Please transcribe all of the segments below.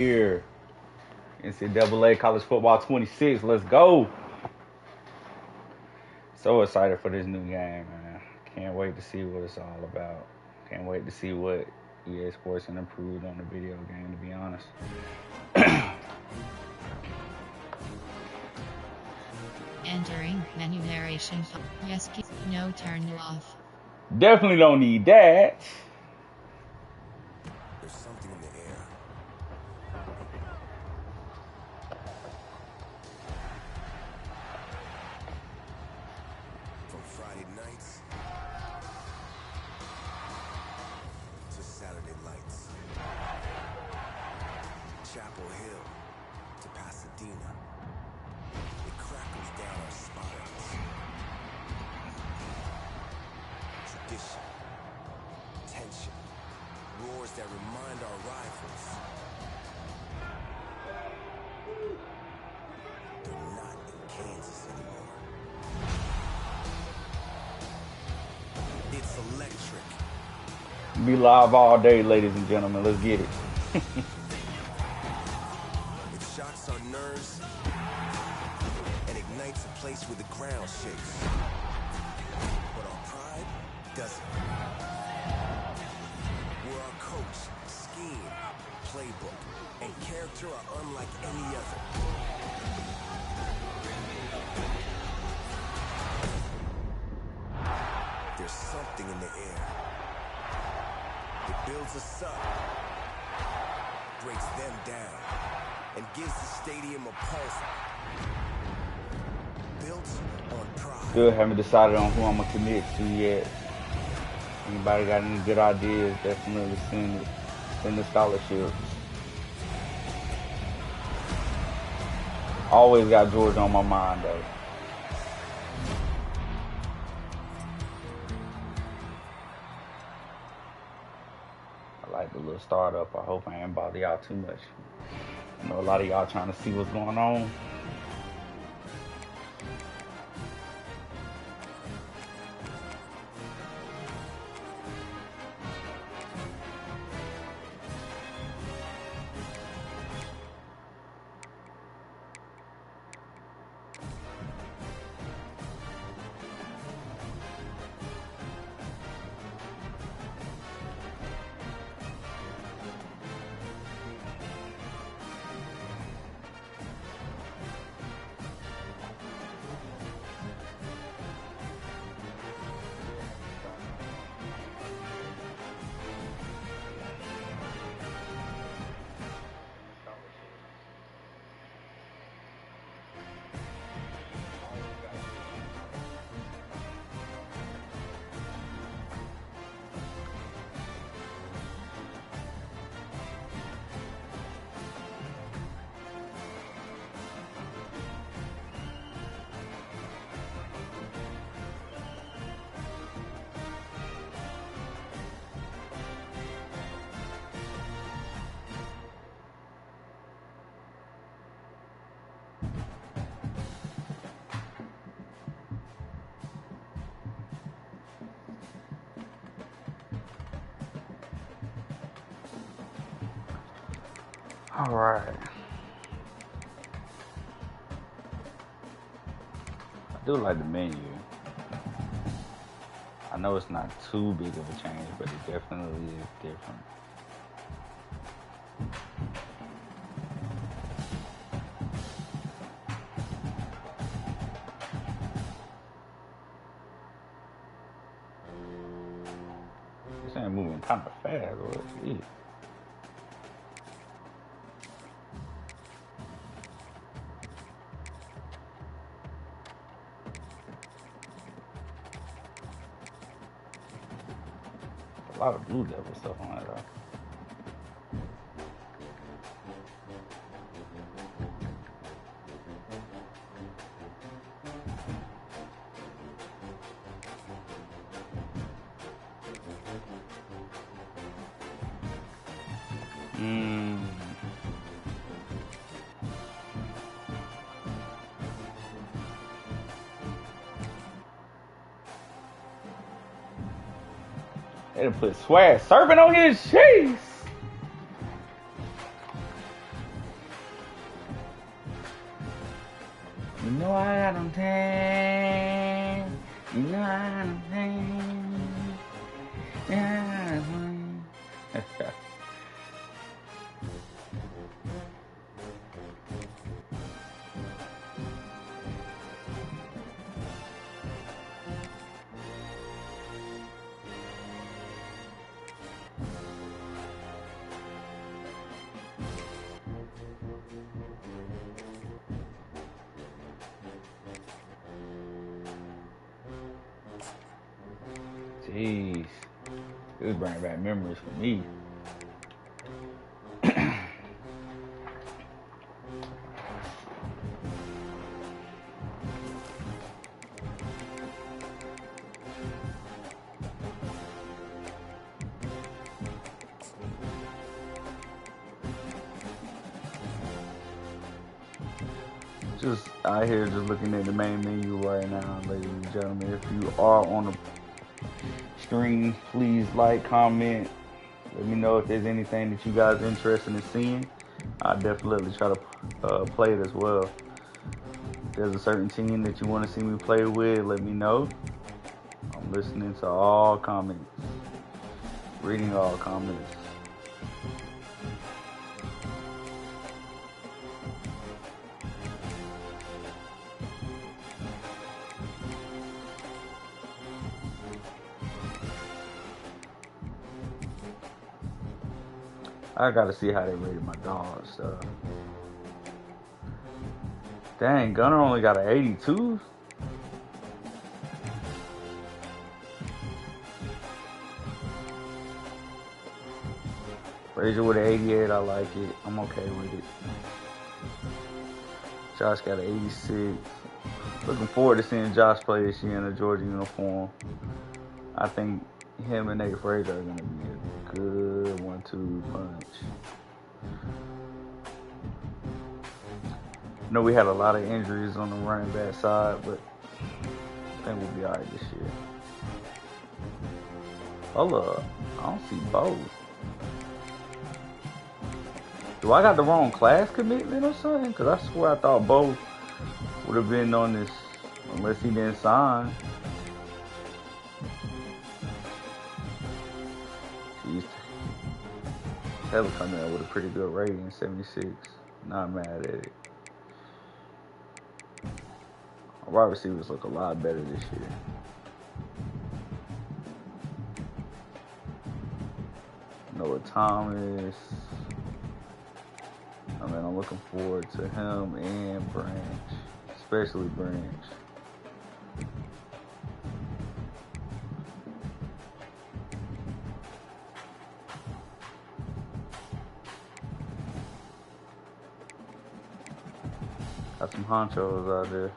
Here, NCAA College Football 26. Let's go. So excited for this new game, man. Can't wait to see what it's all about. Can't wait to see what EA Sports can improve on the video game, to be honest. Entering menu narration. Yes, no turn off. Definitely don't need that. There's something in the air. From Friday nights to Saturday lights. Chapel Hill to Pasadena. It crackles down our spines. Tradition, tension, roars that remind our rivals they're not in Kansas anymore. It's electric. Be live all day, ladies and gentlemen. Let's get it. It shocks our nerves and ignites a place where the ground shakes. But our pride doesn't. Where our coach, scheme, playbook, and character are unlike any other. There's something in the air. It builds us up, breaks them down, and gives the stadium a pulse. Built on pride. Still haven't decided on who I'm gonna commit to yet. Anybody got any good ideas? Definitely send the scholarships. Always got Georgia on my mind though. I like the little startup. I hope I ain't bother y'all too much. I know a lot of y'all trying to see what's going on. All right. I do like the menu. I know it's not too big of a change, but it definitely is different. This ain't moving kind of fast, or it is. A lot of blue devil stuff on it though. They done put swag serpent on his cheese. You know I got them tan. You know I got them tan. Yeah. Jeez. It was bringing back memories for me. Just out here just looking at the main menu right now, ladies and gentlemen. If you are on the stream, please like, comment, let me know if there's anything that you guys are interested in seeing. I'll definitely try to play it as well. If there's a certain team that you want to see me play with, let me know. I'm listening to all comments, reading all comments. I gotta see how they rated my dog stuff. Dang, Gunner only got an 82. Frazier with an 88, I like it. I'm okay with it. Josh got an 86. Looking forward to seeing Josh play this year in a Georgia uniform. I think him and Nate Frazier are gonna be a good 1-2 punch. I know we had a lot of injuries on the running back side, but I think we'll be alright this year. Hold up, I don't see both. Do I got the wrong class commitment or something? Because I swear I thought both would have been on this, unless he didn't sign. Jeez. Taylor coming out with a pretty good rating, 76. Not mad at it. Our wide receivers look a lot better this year. Noah Thomas. I mean, I'm looking forward to him and Branch, especially Branch. Got some honchos out there.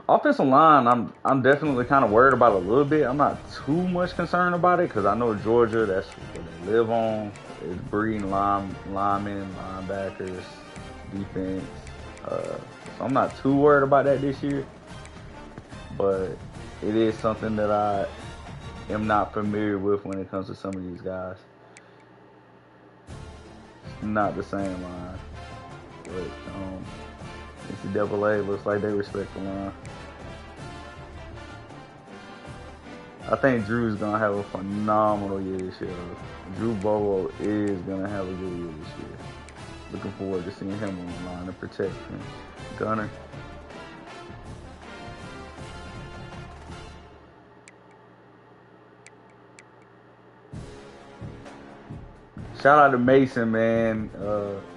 Offensive line, I'm definitely kind of worried about it a little bit. I'm not too much concerned about it because I know Georgia, that's what they live on. Is breeding linemen, linebackers, defense. So I'm not too worried about that this year. But it is something that I am not familiar with when it comes to some of these guys. It's not the same line. But NCAA looks like they respect the line. I think Drew's going to have a phenomenal year this year. Drew Bobo is going to have a good year this year. Looking forward to seeing him on the line and protect him. Gunner. Shout out to Mason, man.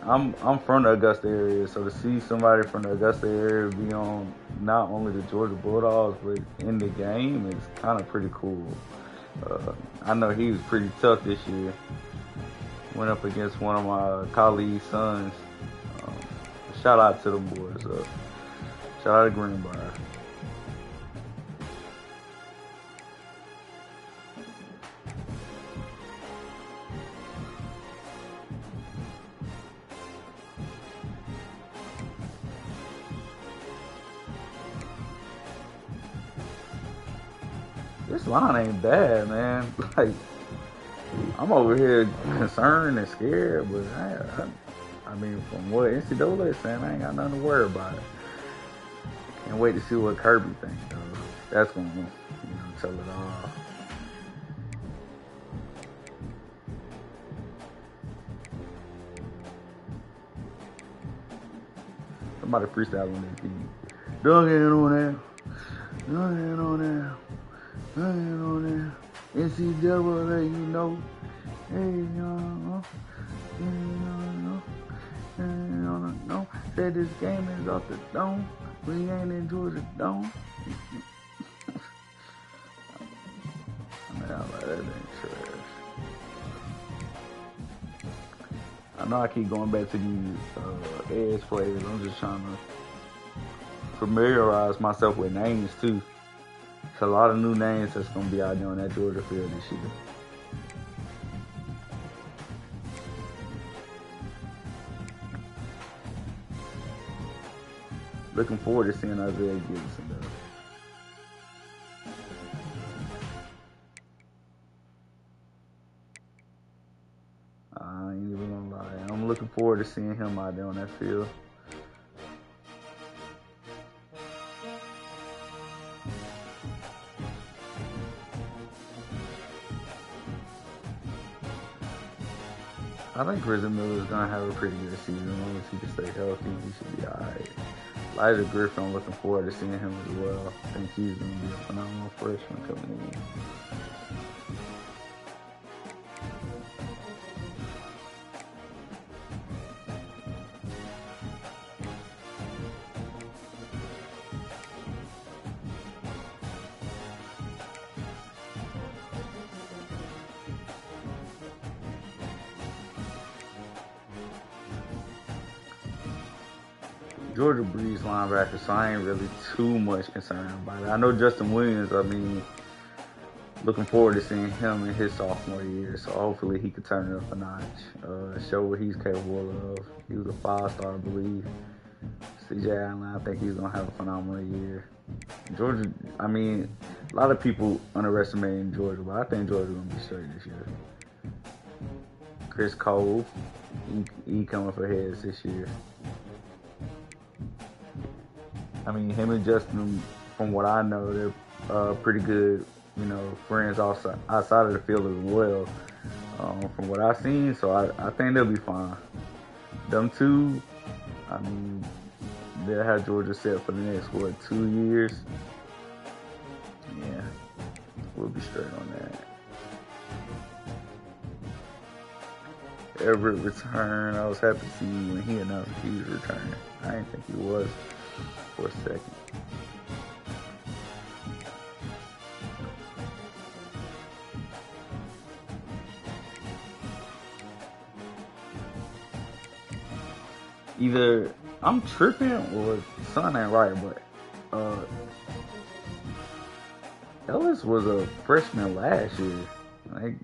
I'm from the Augusta area, so to see somebody from the Augusta area be on not only the Georgia Bulldogs but in the game is kind of pretty cool. I know he was pretty tough this year. Went up against one of my colleagues' sons. Shout out to them boys. Shout out to Greenbrier. This line ain't bad, man. Like, I'm over here concerned and scared, but I mean, from what NCAA is saying, I ain't got nothing to worry about. Can't wait to see what Kirby thinks, though. That's going to, tell it all. Somebody freestyle on that team. Dug in on that. Dug in on that. Dug in on that. NCAA, you know. Hey, no. Said this game is off the dome. We ain't in Georgia dome. I mean, I like that thing trash. I know I keep going back to these edge players. I'm just trying to familiarize myself with names too. It's a lot of new names that's gonna be out there on that Georgia field this year. Looking forward to seeing Isaiah Gibson though. I ain't even gonna lie. I'm looking forward to seeing him out there on that field. I think Grizzly Miller is gonna have a pretty good season. As long as he can stay healthy, he should be alright. Elijah Griffin, I'm looking forward to seeing him as well. I think he's gonna be a phenomenal freshman coming in. Georgia Breeze linebacker, so I ain't really too much concerned about it. I know Justin Williams, looking forward to seeing him in his sophomore year, so hopefully he could turn it up a notch, show what he's capable of. He was a 5-star, I believe. CJ Allen, I think he's going to have a phenomenal year. Georgia, a lot of people underestimating Georgia, but I think Georgia's going to be straight this year. Chris Cole, he coming for heads this year. Him and Justin, from what I know, they're pretty good, friends outside of the field as well, from what I've seen. So I think they'll be fine. Them two, they'll have Georgia set for the next, 2 years? Yeah, we'll be straight on that. Everett return. I was happy to see when he announced he was returning. I didn't think he was for a second. Either I'm tripping or something ain't right, but Ellis was a freshman last year.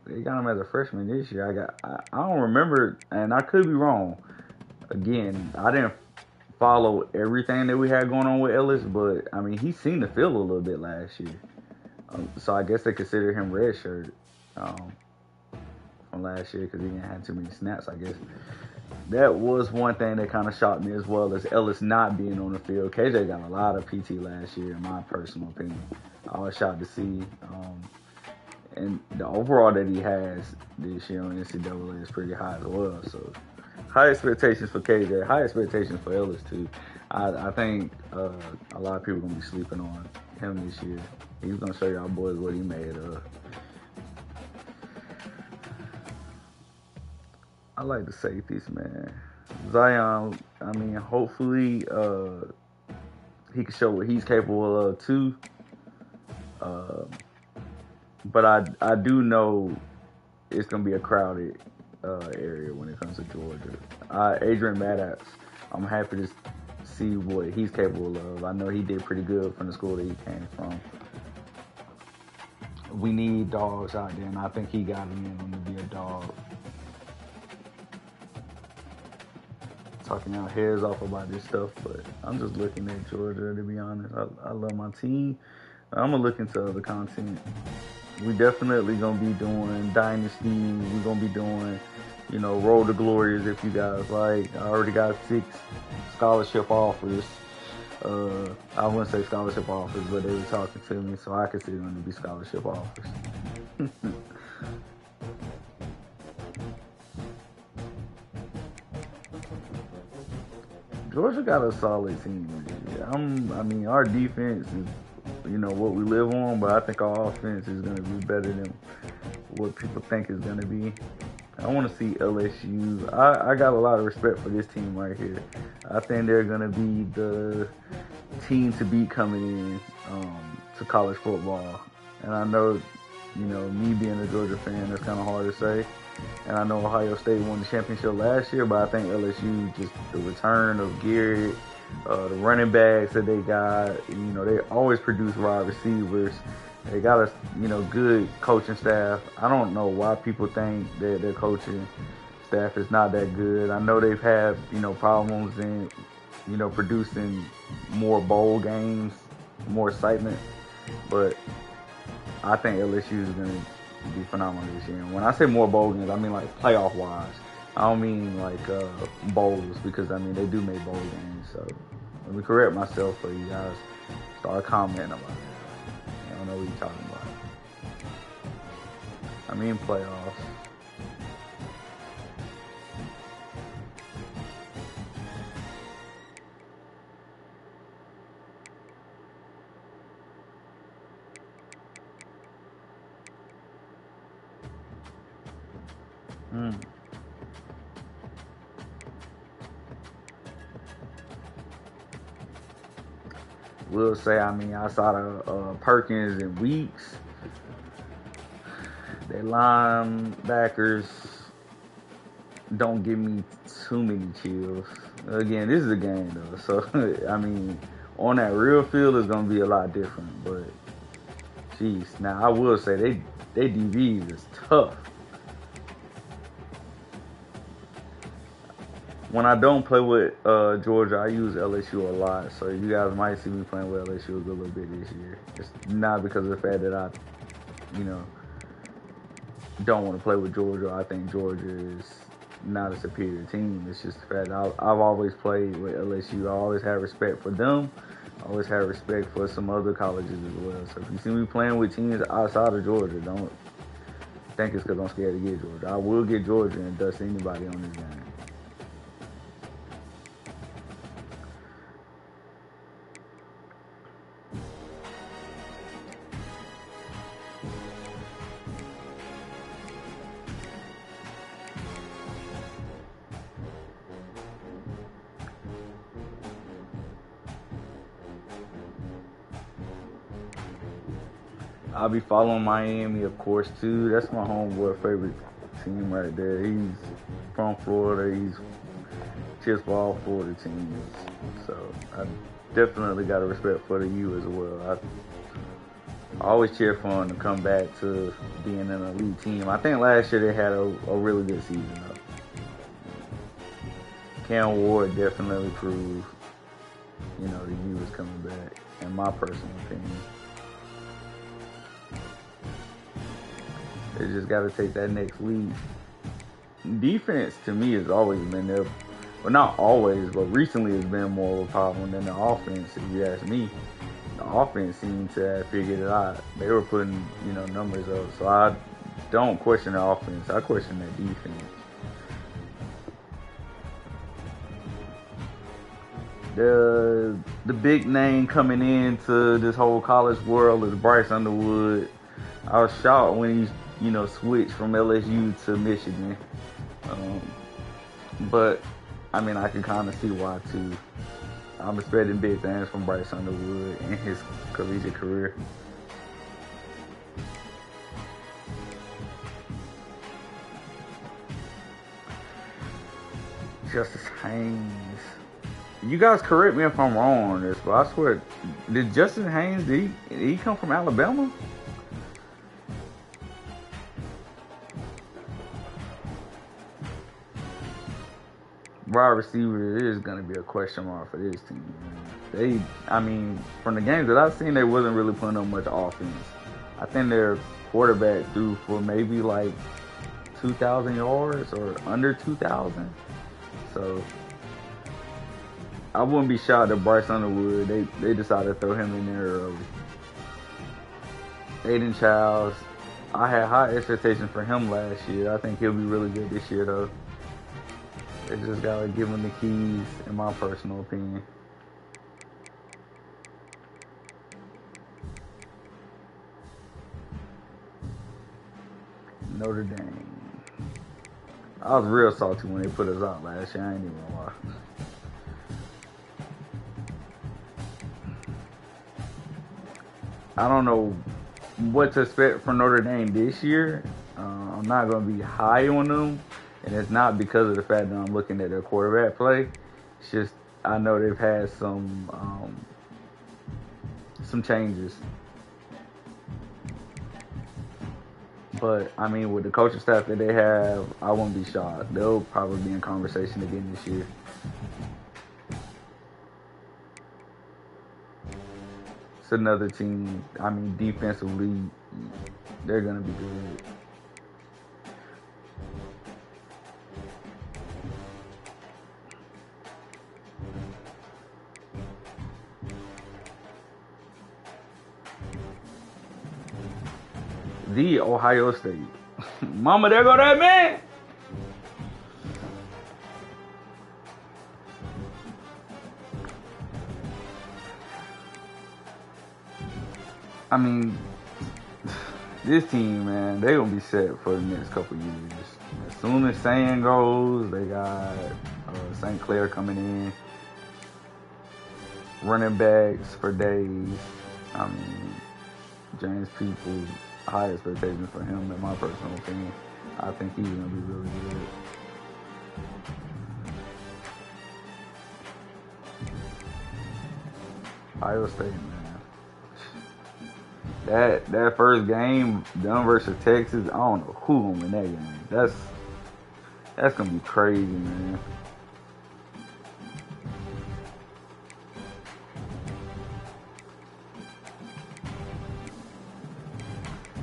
They got him as a freshman this year. I don't remember, and I could be wrong. Again, I didn't follow everything that we had going on with Ellis, but he seemed to feel a little bit last year. So I guess they consider him redshirt from last year because he didn't have too many snaps, I guess. That was one thing that kind of shocked me as well, as Ellis not being on the field. KJ got a lot of PT last year, in my personal opinion. I was shocked to see. And the overall that he has this year on NCAA is pretty high as well. So high expectations for KJ, high expectations for Ellis too. I think a lot of people are going to be sleeping on him this year. He's going to show y'all boys what he made of. I like the safeties, man. Zion, hopefully he can show what he's capable of too. But I do know it's going to be a crowded area when it comes to Georgia. Adrian Maddox, I'm happy to see what he's capable of. I know he did pretty good from the school that he came from. We need dogs out there, and I think he got him in to be a dog. Talking our heads off about this stuff, but I'm just looking at Georgia, to be honest. I love my team. I'm going to look into other content. We definitely going to be doing Dynasty. We're going to be doing, Road to Glory is if you guys like. I already got 6 scholarship offers. I wouldn't say scholarship offers, but they were talking to me, so I consider them to be scholarship offers. Georgia got a solid team. I mean, our defense is, what we live on, but I think our offense is going to be better than what people think it's going to be. I want to see LSU. I got a lot of respect for this team right here. I think they're going to be the team to beat coming in to college football. And I know, me being a Georgia fan, that's kind of hard to say. And I know Ohio State won the championship last year, but I think LSU, just the return of Garrett, the running backs that they got, they always produce wide receivers. They got a, good coaching staff. I don't know why people think that their coaching staff is not that good. I know they've had, problems in, producing more bowl games, more excitement, but I think LSU is going to be phenomenal this year. And when I say more bowl games, I mean like playoff wise. I don't mean like bowls, because I mean they do make bowl games. So let me correct myself for you guys. Start commenting about it. I don't know what you're talking about. I mean playoffs. Will say, I mean, outside of Perkins and Weeks, their linebackers don't give me too many chills. Again, this is a game though, so I mean, on that real field is gonna be a lot different. But jeez, now I will say they DBs is tough. When I don't play with Georgia, I use LSU a lot. So you guys might see me playing with LSU a good little bit this year. It's not because of the fact that I, don't want to play with Georgia. I think Georgia is not a superior team. It's just the fact that I've always played with LSU. I always had respect for them. I always had respect for some other colleges as well. So if you see me playing with teams outside of Georgia, don't think it's because I'm scared to get Georgia. I will get Georgia and dust anybody on this game. I'll be following Miami, of course, too. That's my homeboy favorite team right there. He's from Florida. He's just for all Florida teams. So I definitely got a respect for the U as well. I always cheer for them to come back to being an elite team. I think last year they had a really good season, though. Cam Ward definitely proved, the U is coming back, in my personal opinion. They just got to take that next lead. Defense, to me, has always been there. Well, not always, but recently it's been more of a problem than the offense, if you ask me. The offense seemed to have figured it out. They were putting, numbers up. So I don't question the offense. I question their defense. The big name coming into this whole college world is Bryce Underwood. I was shocked when he, switched from LSU to Michigan. But, I mean, I can kind of see why, too. I'm expecting big things from Bryce Underwood in his collegiate career. Justice Haynes. You guys correct me if I'm wrong on this, but I swear, did Justice Haynes, did he come from Alabama? Wide receiver is going to be a question mark for this team. From the games that I've seen, they wasn't really putting up much offense. I think their quarterback threw for maybe like 2,000 yards or under 2,000. So I wouldn't be shocked if Bryce Underwood, they decided to throw him in there early. Aiden Childs, I had high expectations for him last year. I think he'll be really good this year, though. They just gotta give him the keys, in my personal opinion. Notre Dame. I was real salty when they put us out last year. I ain't even gonna lie. I don't know what to expect from Notre Dame this year. I'm not going to be high on them, and it's not because of the fact that I'm looking at their quarterback play. It's just I know they've had some changes. But, I mean, with the coaching staff that they have, I wouldn't be shocked. They'll probably be in conversation again this year. It's another team, I mean, defensively, they're going to be good. The Ohio State. Mama, there go that man. I mean, this team, man, they gonna be set for the next couple years. As soon as Sand goes, they got St. Clair coming in. Running backs for days. I mean, James Peoples, high expectations for him, in my personal opinion. I think he's gonna be really good. Ohio State, man. That first game, them versus Texas, I don't know who gonna win that game. That's gonna be crazy, man.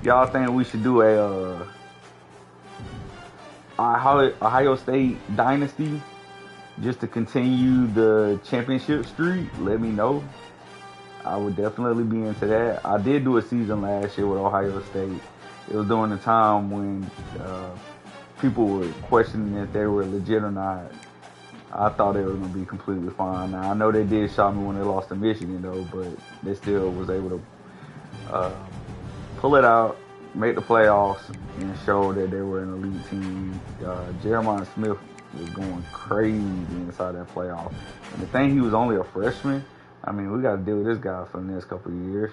Y'all think we should do a Ohio State dynasty just to continue the championship streak? Let me know. I would definitely be into that. I did do a season last year with Ohio State. It was during the time when people were questioning if they were legit or not. I thought they were going to be completely fine. Now, I know they did shock me when they lost to Michigan, though, but they still was able to pull it out, make the playoffs, and show that they were an elite team. Jeremiah Smith was going crazy inside that playoff. And the thing, he was only a freshman. I mean, we got to deal with this guy for the next couple of years.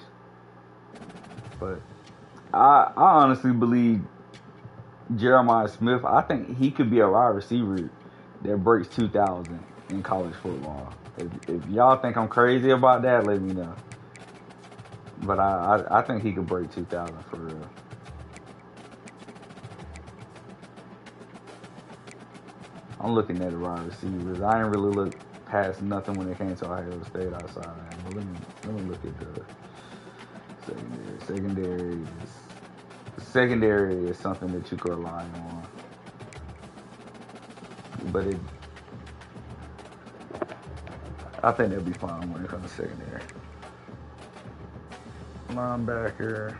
But I honestly believe Jeremiah Smith, I think he could be a wide receiver that breaks 2,000 in college football. If y'all think I'm crazy about that, let me know. But I think he could break 2,000 for real. I'm looking at the wide receivers. I ain't really look past nothing when it came to Ohio State outside. But let me look at the secondary. Secondary is something that you could rely on. But I think they'll be fine when it comes to secondary. Linebacker.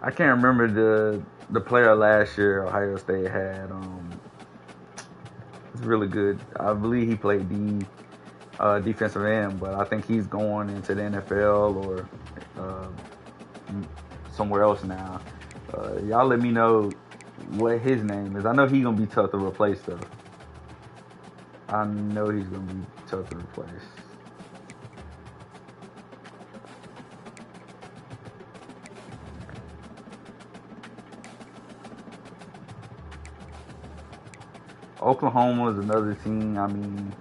I can't remember the player last year Ohio State had. It's really good. I believe he played defensive end, but I think he's going into the NFL or somewhere else now. Y'all let me know what his name is. I know he's gonna be tough to replace though. I know he's gonna be tough to replace. Oklahoma is another team. I mean,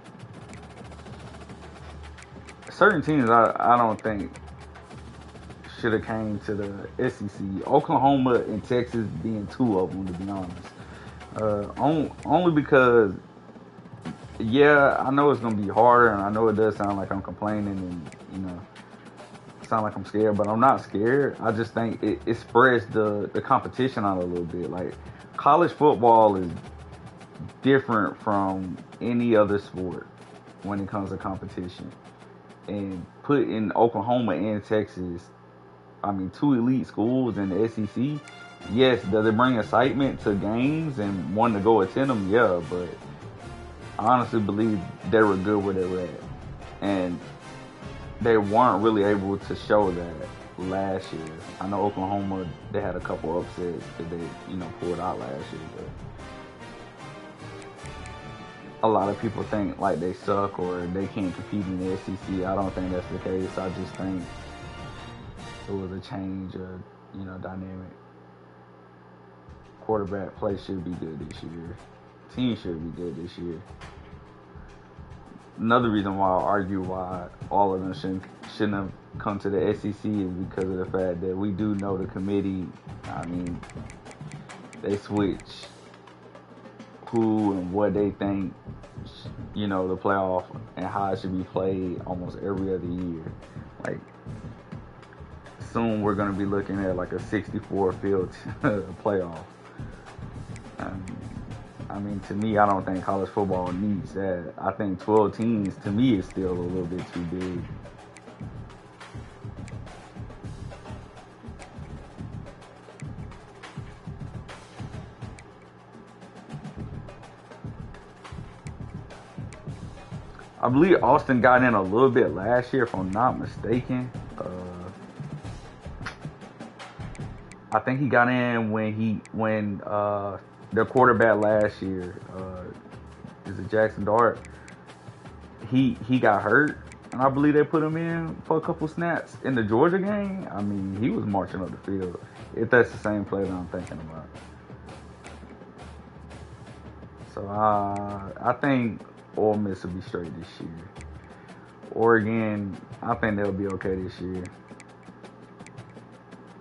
certain teams I don't think should have came to the SEC. Oklahoma and Texas being two of them, to be honest. Only because, yeah, I know it's gonna be harder, and I know it does sound like I'm complaining, and sound like I'm scared, but I'm not scared. I just think it spreads the competition out a little bit. Like college football is different from any other sport when it comes to competition. And put in Oklahoma and Texas, I mean, two elite schools in the SEC. Yes, does it bring excitement to games and wanting to go attend them? Yeah, but I honestly believe they were good where they were at. And they weren't really able to show that last year. I know Oklahoma, they had a couple upsets that they, pulled out last year, but a lot of people think like they suck or they can't compete in the SEC. I don't think that's the case. I just think it was a change of, dynamic. Quarterback play should be good this year. Team should be good this year. Another reason why I argue why all of them shouldn't have come to the SEC is because of the fact that we do know the committee. I mean, they switch who and what they think, the playoff and how it should be played almost every other year. Like, soon we're going to be looking at like a 64 field playoff. I mean, to me, I don't think college football needs that. I think 12 teams, to me, is still a little bit too big. I believe Austin got in a little bit last year, if I'm not mistaken. I think he got in when their quarterback last year, is it Jackson Dart? He got hurt, and I believe they put him in for a couple snaps in the Georgia game. I mean, he was marching up the field. If that's the same play that I'm thinking about. So I think Ole Miss will be straight this year. Oregon, I think they'll be okay this year.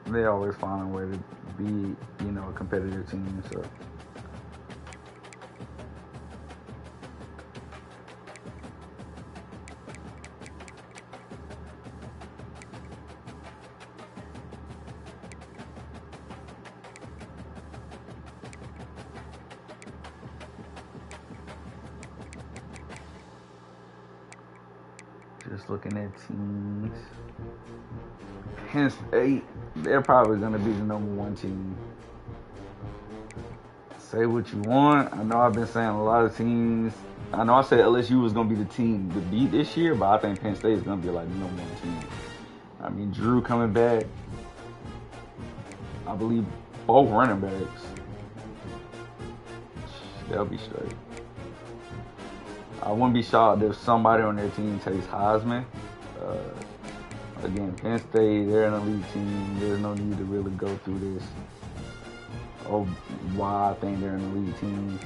They always find a way to be, a competitive team. So. Just looking at teams. Penn State, they're probably going to be the number one team. Say what you want. I know I've been saying a lot of teams. I know I said LSU was going to be the team to beat this year, but I think Penn State is going to be like the number one team. I mean, Drew coming back. I believe both running backs. They'll be straight. I wouldn't be shocked if somebody on their team takes Heisman. Again, Penn State, they're an elite team. There's no need to really go through this. Oh, why I think they're an elite team.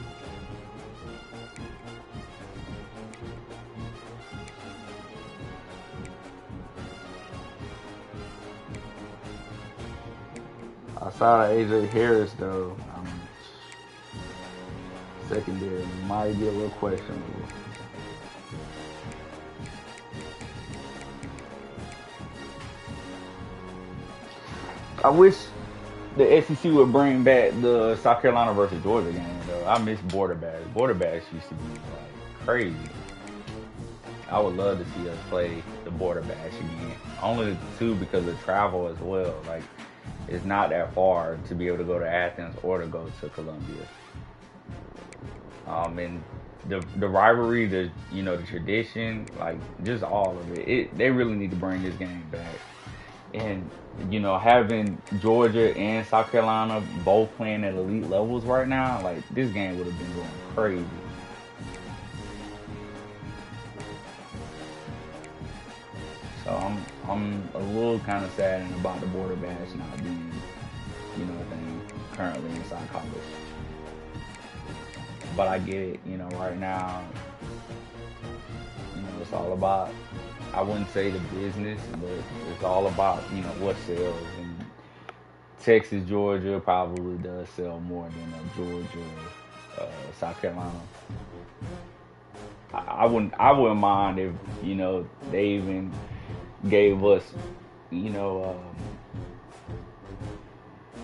Outside of AJ Harris, though, secondary might be a little questionable. I wish the SEC would bring back the South Carolina versus Georgia game, though. I miss border bash. Border bash used to be like crazy. I would love to see us play the border bash again. Only too because of travel as well. Like, it's not that far to be able to go to Athens or to go to Columbia. And the rivalry, the tradition, like just all of it. They really need to bring this game back. And having Georgia and South Carolina both playing at elite levels right now, like this game would have been going crazy. So I'm a little kind of saddened about the border bash not being, a thing currently inside college. But I get it, right now, it's all about, I wouldn't say the business, but it's all about, what sells. And Texas, Georgia probably does sell more than Georgia, South Carolina. I wouldn't mind if, they even gave us you know,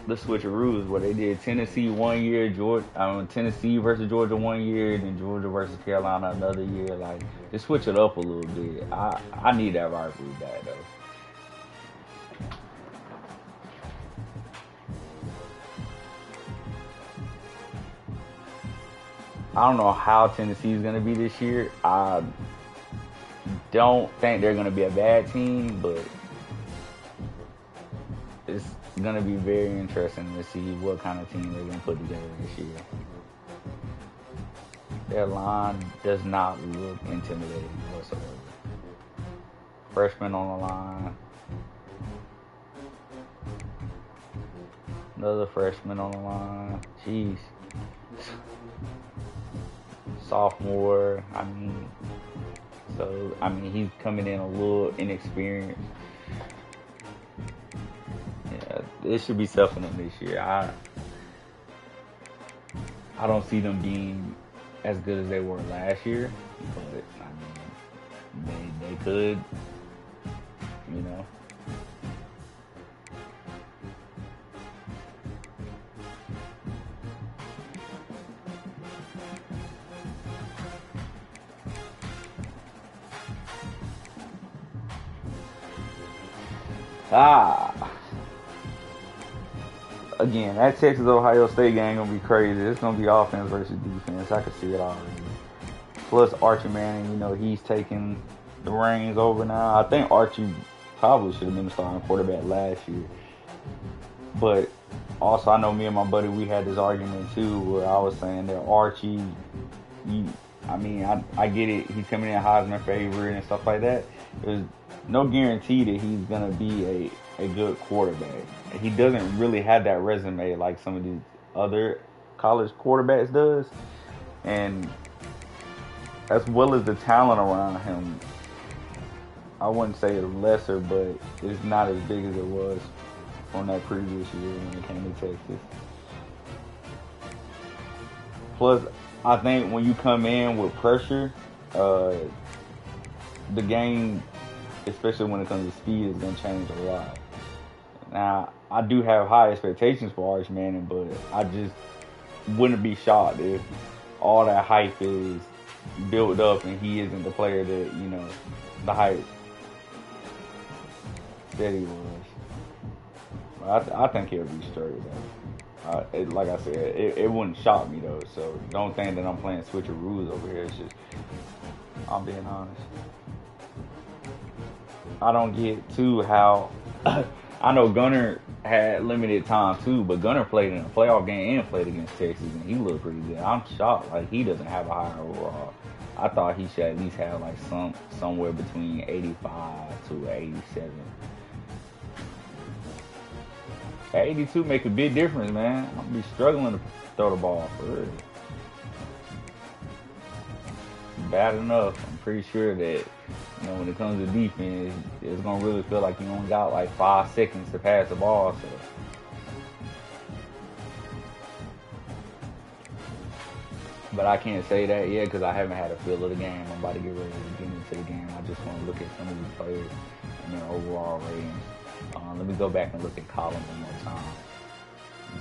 the switcheroos where they did Tennessee one year, Tennessee versus Georgia one year, then Georgia versus Carolina another year. Like, just switch it up a little bit. I need that rivalry back though. I don't know how Tennessee is going to be this year. I don't think they're going to be a bad team, but it's going to be very interesting to see what kind of team they're going to put together this year. Their line does not look intimidating whatsoever. Freshman on the line. Another freshman on the line. Jeez. Sophomore. He's coming in a little inexperienced. Yeah, it should be tough for them this year. I don't see them being as good as they were last year, but they could, you know. Again, that Texas Ohio State game gonna be crazy. It's gonna be offense versus defense. I can see it already. Plus Archie Manning, he's taking the reins over now. I think Archie probably should have been the starting quarterback last year. But also, I know me and my buddy, we had this argument too, where I was saying that Archie, I get it. He's coming in Heisman favorite and stuff like that. There's no guarantee that he's gonna be a good quarterback. He doesn't really have that resume like some of these other college quarterbacks does, and as well as the talent around him, I wouldn't say it's lesser, but it's not as big as it was on that previous year when it came to Texas. Plus, I think when you come in with pressure, the game, especially when it comes to speed, is going to change a lot. Now, I do have high expectations for Arch Manning, but I just wouldn't be shocked if all that hype is built up and he isn't the player that, the hype said he was. But I think he'll be straight, though. Like I said, it wouldn't shock me, though. So don't think that I'm playing switcheroos over here. It's just, I'm being honest. I don't get too how... I know Gunner had limited time too, but Gunner played in a playoff game and played against Texas, and he looked pretty good. I'm shocked, like he doesn't have a higher overall. I thought he should at least have like somewhere between 85 to 87. At 82 make a big difference, man. I'll be struggling to throw the ball for real. Bad enough. I'm pretty sure that when it comes to defense, it's gonna really feel like you only got like 5 seconds to pass the ball. So, but I can't say that yet because I haven't had a feel of the game. I'm about to get ready to get into the game. I just want to look at some of these players and their overall ratings. Let me go back and look at Collins one more time.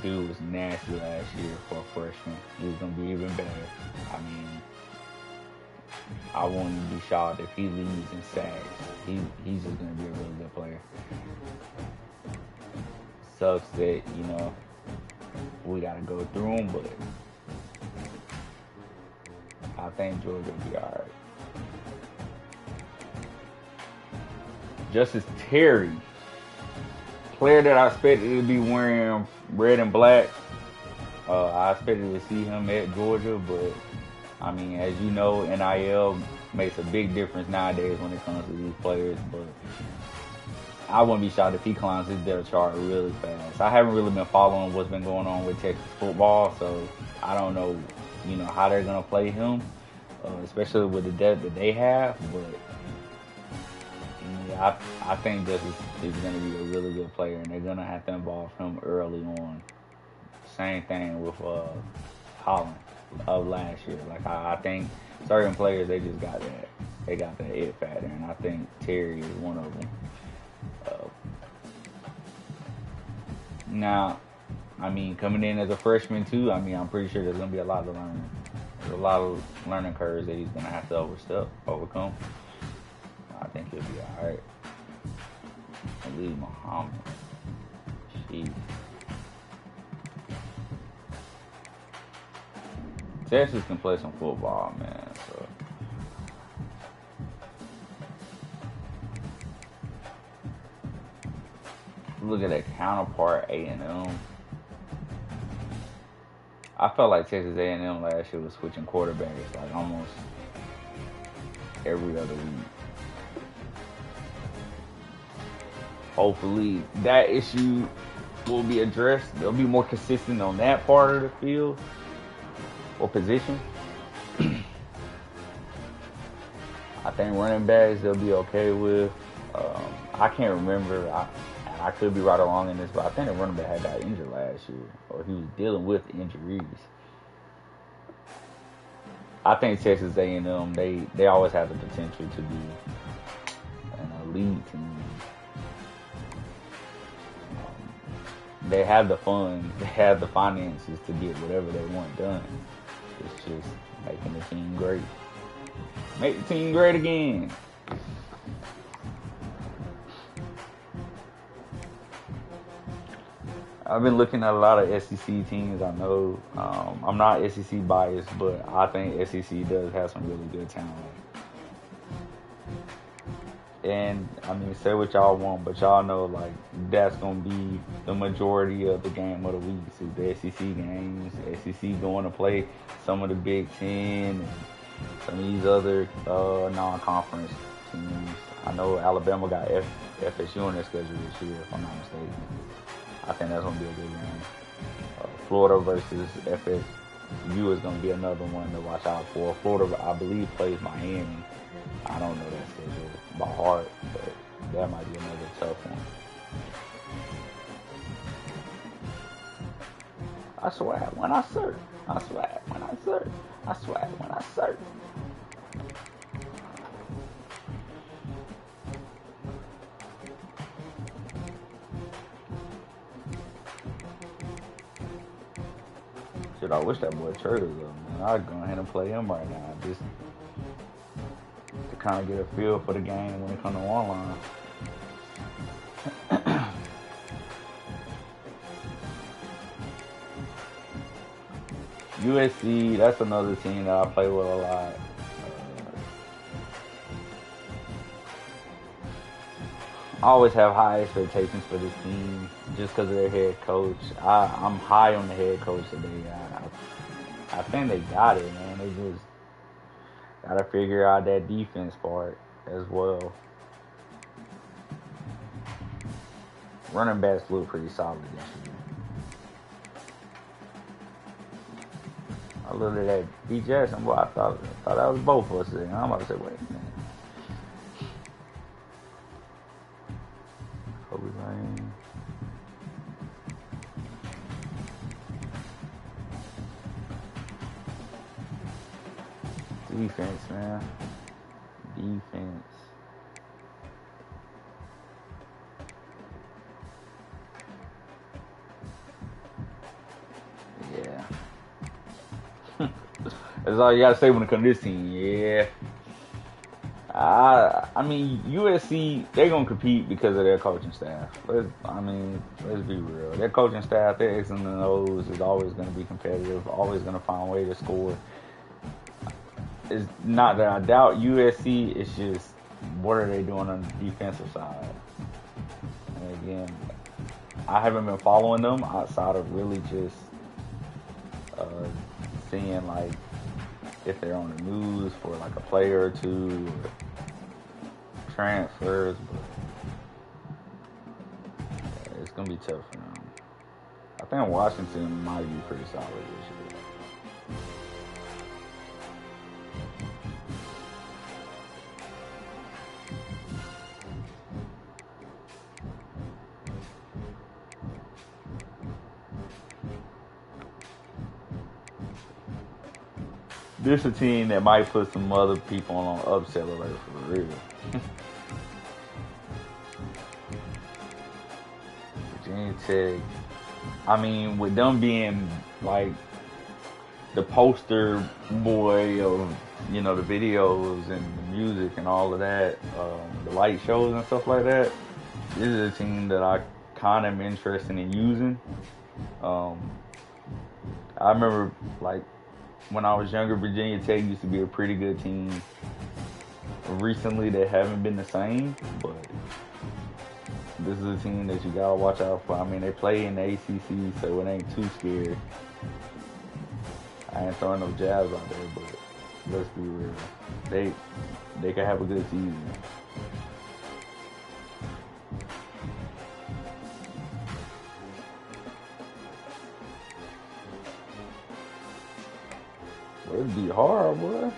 Dude was nasty last year for a freshman. He was gonna be even better. I wouldn't be shocked if he leads in sacks. He's just going to be a really good player. Sucks that, we got to go through him, but I think Georgia will be all right. Justice Terry, player that I expected to be wearing red and black. I expected to see him at Georgia, but as you know, NIL makes a big difference nowadays when it comes to these players, but I wouldn't be shocked if he climbs his depth chart really fast. I haven't really been following what's been going on with Texas football, so I don't know, how they're going to play him, especially with the depth that they have, but yeah, I think Justice is going to be a really good player, and they're going to have to involve him early on. Same thing with Holland of last year. Like I think certain players, they just got that. They got that it factor, and I think Terry is one of them. Now, I mean, coming in as a freshman too, I mean, I'm pretty sure there's gonna be a lot to learn. There's a lot of learning curves that he's gonna have to overcome. I think he'll be all right. Ali Muhammad, jeez. Texas can play some football, man. So. Look at that counterpart A&M. I felt like Texas A&M last year was switching quarterbacks like almost every other week. Hopefully that issue will be addressed. They'll be more consistent on that part of the field or position. I think running backs they'll be okay with. I can't remember. I could be right or wrong in this, but I think the running back had got injured last year, or he was dealing with injuries. I think Texas A&M they always have the potential to be an elite team. They have the funds, they have the finances to get whatever they want done. It's just making the team great. Make the team great again. I've been looking at a lot of SEC teams. I know I'm not SEC biased, but I think SEC does have some really good talent. And I mean, say what y'all want, but y'all know like that's gonna be the majority of the game of the week. Is the SEC games. SEC going to play some of the Big Ten and some of these other non-conference teams. I know Alabama got FSU on their schedule this year, if I'm not mistaken. I think that's gonna be a good game. Florida versus FSU is gonna be another one to watch out for. Florida, I believe, plays Miami. I don't know that schedule by heart, but that might be another tough one. I swear when I surf. I swear when I surf. I swear when I surf. Shit, I wish that boy Turtle was up, man. I'd go ahead and play him right now. Just to kind of get a feel for the game when it comes to online. USC, that's another team that I play with a lot. I always have high expectations for this team just because of their head coach. I'm high on the head coach today. I think they got it, man. They just got to figure out that defense part as well. Running backs look pretty solid this year. I looked at that B. Jackson, boy, I thought that was both of us there. I'm about to say, wait a minute. Kobe Lane. Defense, man. Defense. Yeah. That's all you gotta say when it comes to this team. Yeah. I mean, USC, they're gonna compete because of their coaching staff. Let's be real. Their coaching staff, their X's and O's is always gonna be competitive. Always gonna find a way to score. It's not that I doubt USC. It's just what are they doing on the defensive side? And again, I haven't been following them outside of really just seeing like if they're on the news for like a player or two or transfers, but yeah, it's gonna be tough for them. I think Washington might be pretty solid this year. This is a team that might put some other people on upset alert for real. Virginia Tech. I mean, with them being like the poster boy of the videos and the music and all of that, the light shows and stuff like that. This is a team that I kind of am interested in using. Um, I remember like when I was younger, Virginia Tech used to be a pretty good team. Recently, they haven't been the same, but this is a team that you gotta watch out for. I mean, they play in the ACC, so it ain't too scary. I ain't throwing no jabs out there, but let's be real. They they can have a good season. But it'd be hard, boy.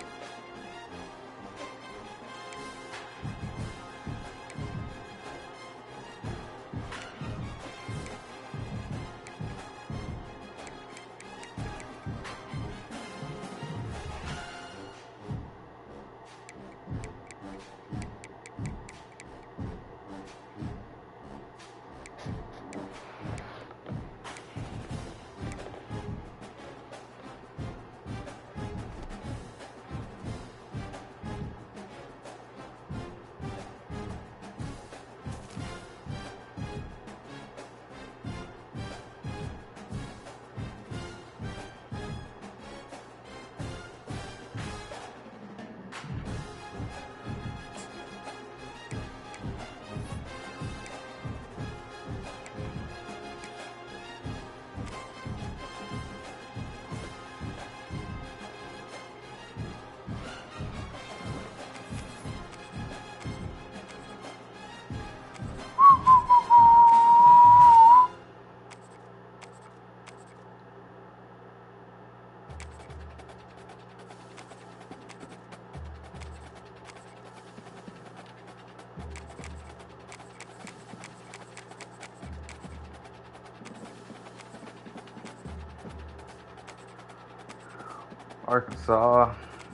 Arkansas,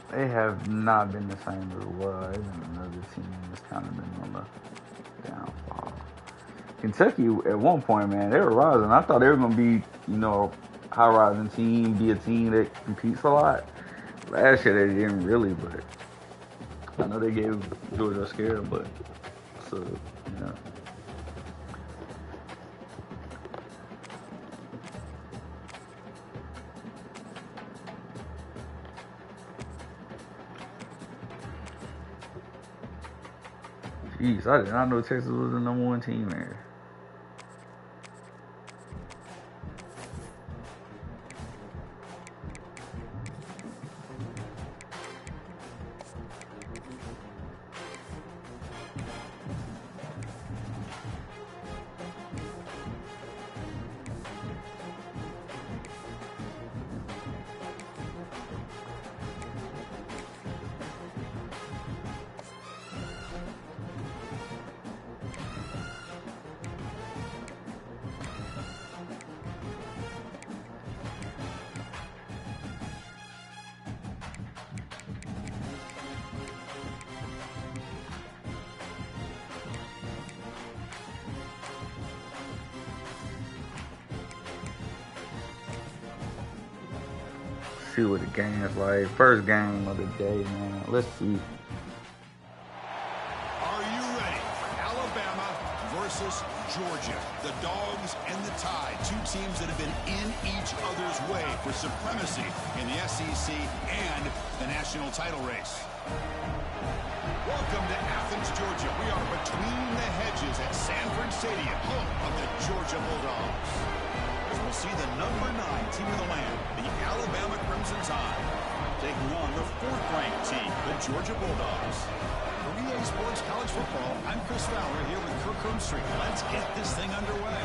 they have not been the same as well. They've been another team that's kind of been on the downfall. Kentucky, at one point, man, they were rising. I thought they were going to be, high rising team, be a team that competes a lot. Last year they didn't really, but I know they gave Georgia a scare, but so, yeah. Jeez, I did not know Texas was the number one team there. See what the game is like. First game of the day, man. Let's see. Are you ready? Alabama versus Georgia. The Dogs and the Tide. Two teams that have been in each other's way for supremacy in the SEC and the national title race. Welcome to Athens, Georgia. We are between the hedges at Sanford Stadium, home of the Georgia Bulldogs. As we'll see the number 9 team in the land, the Alabama Crimson Tide, taking on the 4th-ranked team, the Georgia Bulldogs. For EA Sports College Football, I'm Chris Fowler here with Kirk Street. Let's get this thing underway.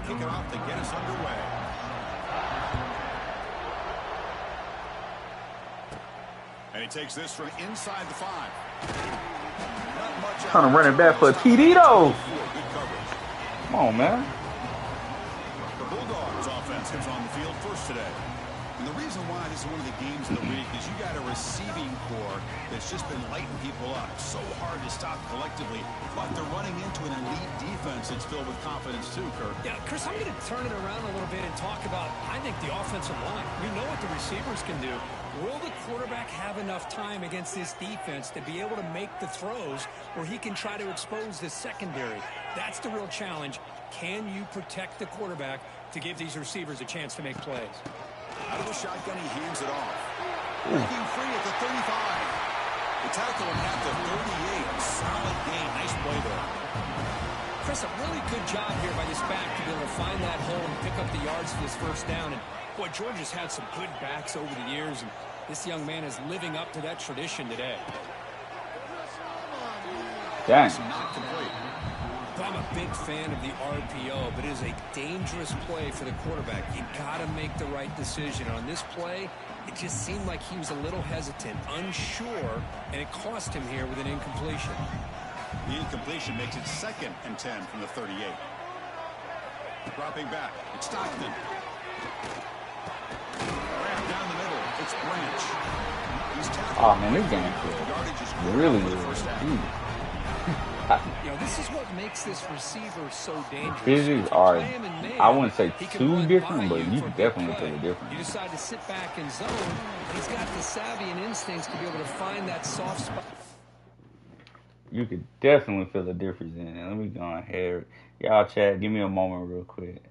kick it off to get us underway. And he takes this from inside the 5. Not much Trying to run it back for TD though. Good coverage. Come on, man. The Bulldogs offense comes on the field first today. And the reason why this is one of the games in the league is you got a receiving core that's just been lighting people up. So hard to stop collectively, but they're running into an elite defense that's filled with confidence too, Kirk. Yeah, Chris, I'm going to turn it around a little bit and talk about, I think, the offensive line. We know what the receivers can do. Will the quarterback have enough time against this defense to be able to make the throws where he can try to expose the secondary? That's the real challenge. Can you protect the quarterback to give these receivers a chance to make plays? Out of the shotgun, he hands it off. Breaking free at the 35. The tackle him at the 38. Solid game. Nice play there. Chris, a really good job here by this back to be able to find that hole and pick up the yards for this first down. And boy, Georgia's had some good backs over the years, and this young man is living up to that tradition today. Dang. Not complete. I'm a big fan of the RPO, but it is a dangerous play for the quarterback. You got to make the right decision. On this play, it just seemed like he was a little hesitant, unsure, and it cost him here with an incompletion. The incompletion makes it 2nd and 10 from the 38. Dropping back, it's Stockton. Ramp down the middle, it's Branch. He's tackled. Oh man, this game feels really good. You know, this is what makes this receiver so dangerous. Physics are, I wouldn't say too different, but you definitely feel the difference. You decide to sit back and zone. He's got the savvy and instincts to be able to find that soft spot. You could definitely feel the difference in it. Let me go ahead. Y'all chat, give me a moment real quick.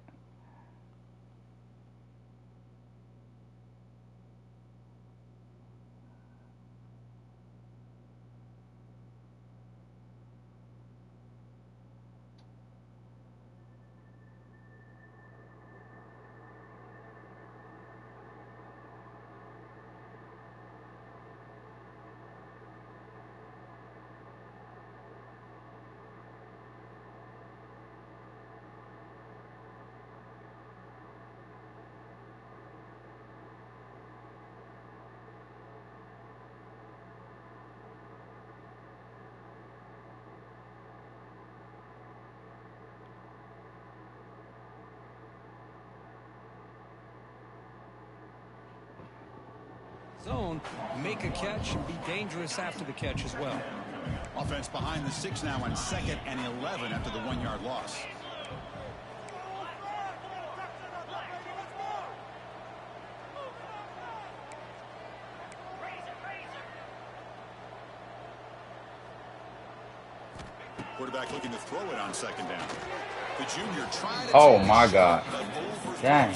Zone, make a catch and be dangerous after the catch as well. Offense behind the 6 now on 2nd and 11 after the 1-yard loss. Quarterback looking to throw it on 2nd down. The junior trying to. Oh my God. Dang.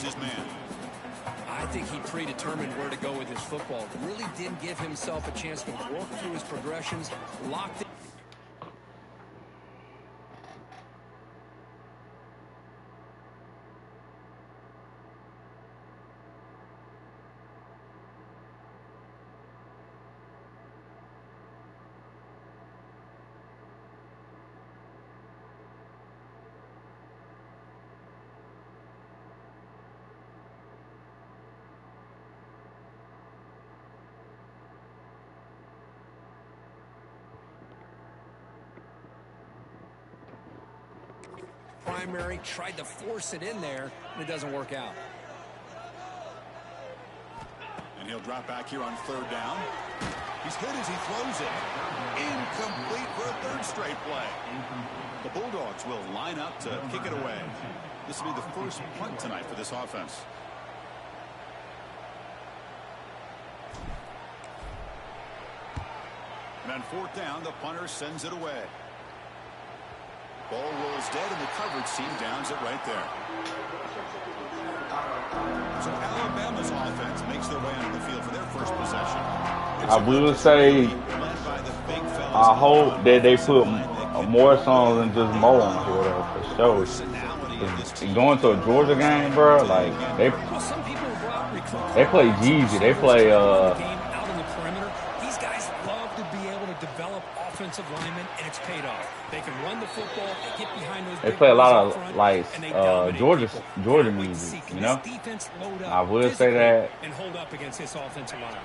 I think he predetermined where to go with his football. Really didn't give himself a chance to work through his progressions. Locked it. Primary tried to force it in there, and it doesn't work out. And he'll drop back here on 3rd down. He's hit as he throws it. Incomplete for a 3rd straight play. The Bulldogs will line up to kick it away. This will be the first punt tonight for this offense. And on 4th down, the punter sends it away. Ball rolls dead, and the coverage team downs it right there. So Alabama's offense makes their way onto the field for their first possession. I will say, I hope that they put more songs than just Mo on here, though, for sure. Going to a Georgia game, bro, like, they play Jeezy. They play, offensive linemen, and it's paid off. They can run the football, they get behind those They big play a boys lot up of front, like and they dominate people. Georgia Can't wait to music, see, can you this know. defense load I up will say physically that and hold up against this offensive line?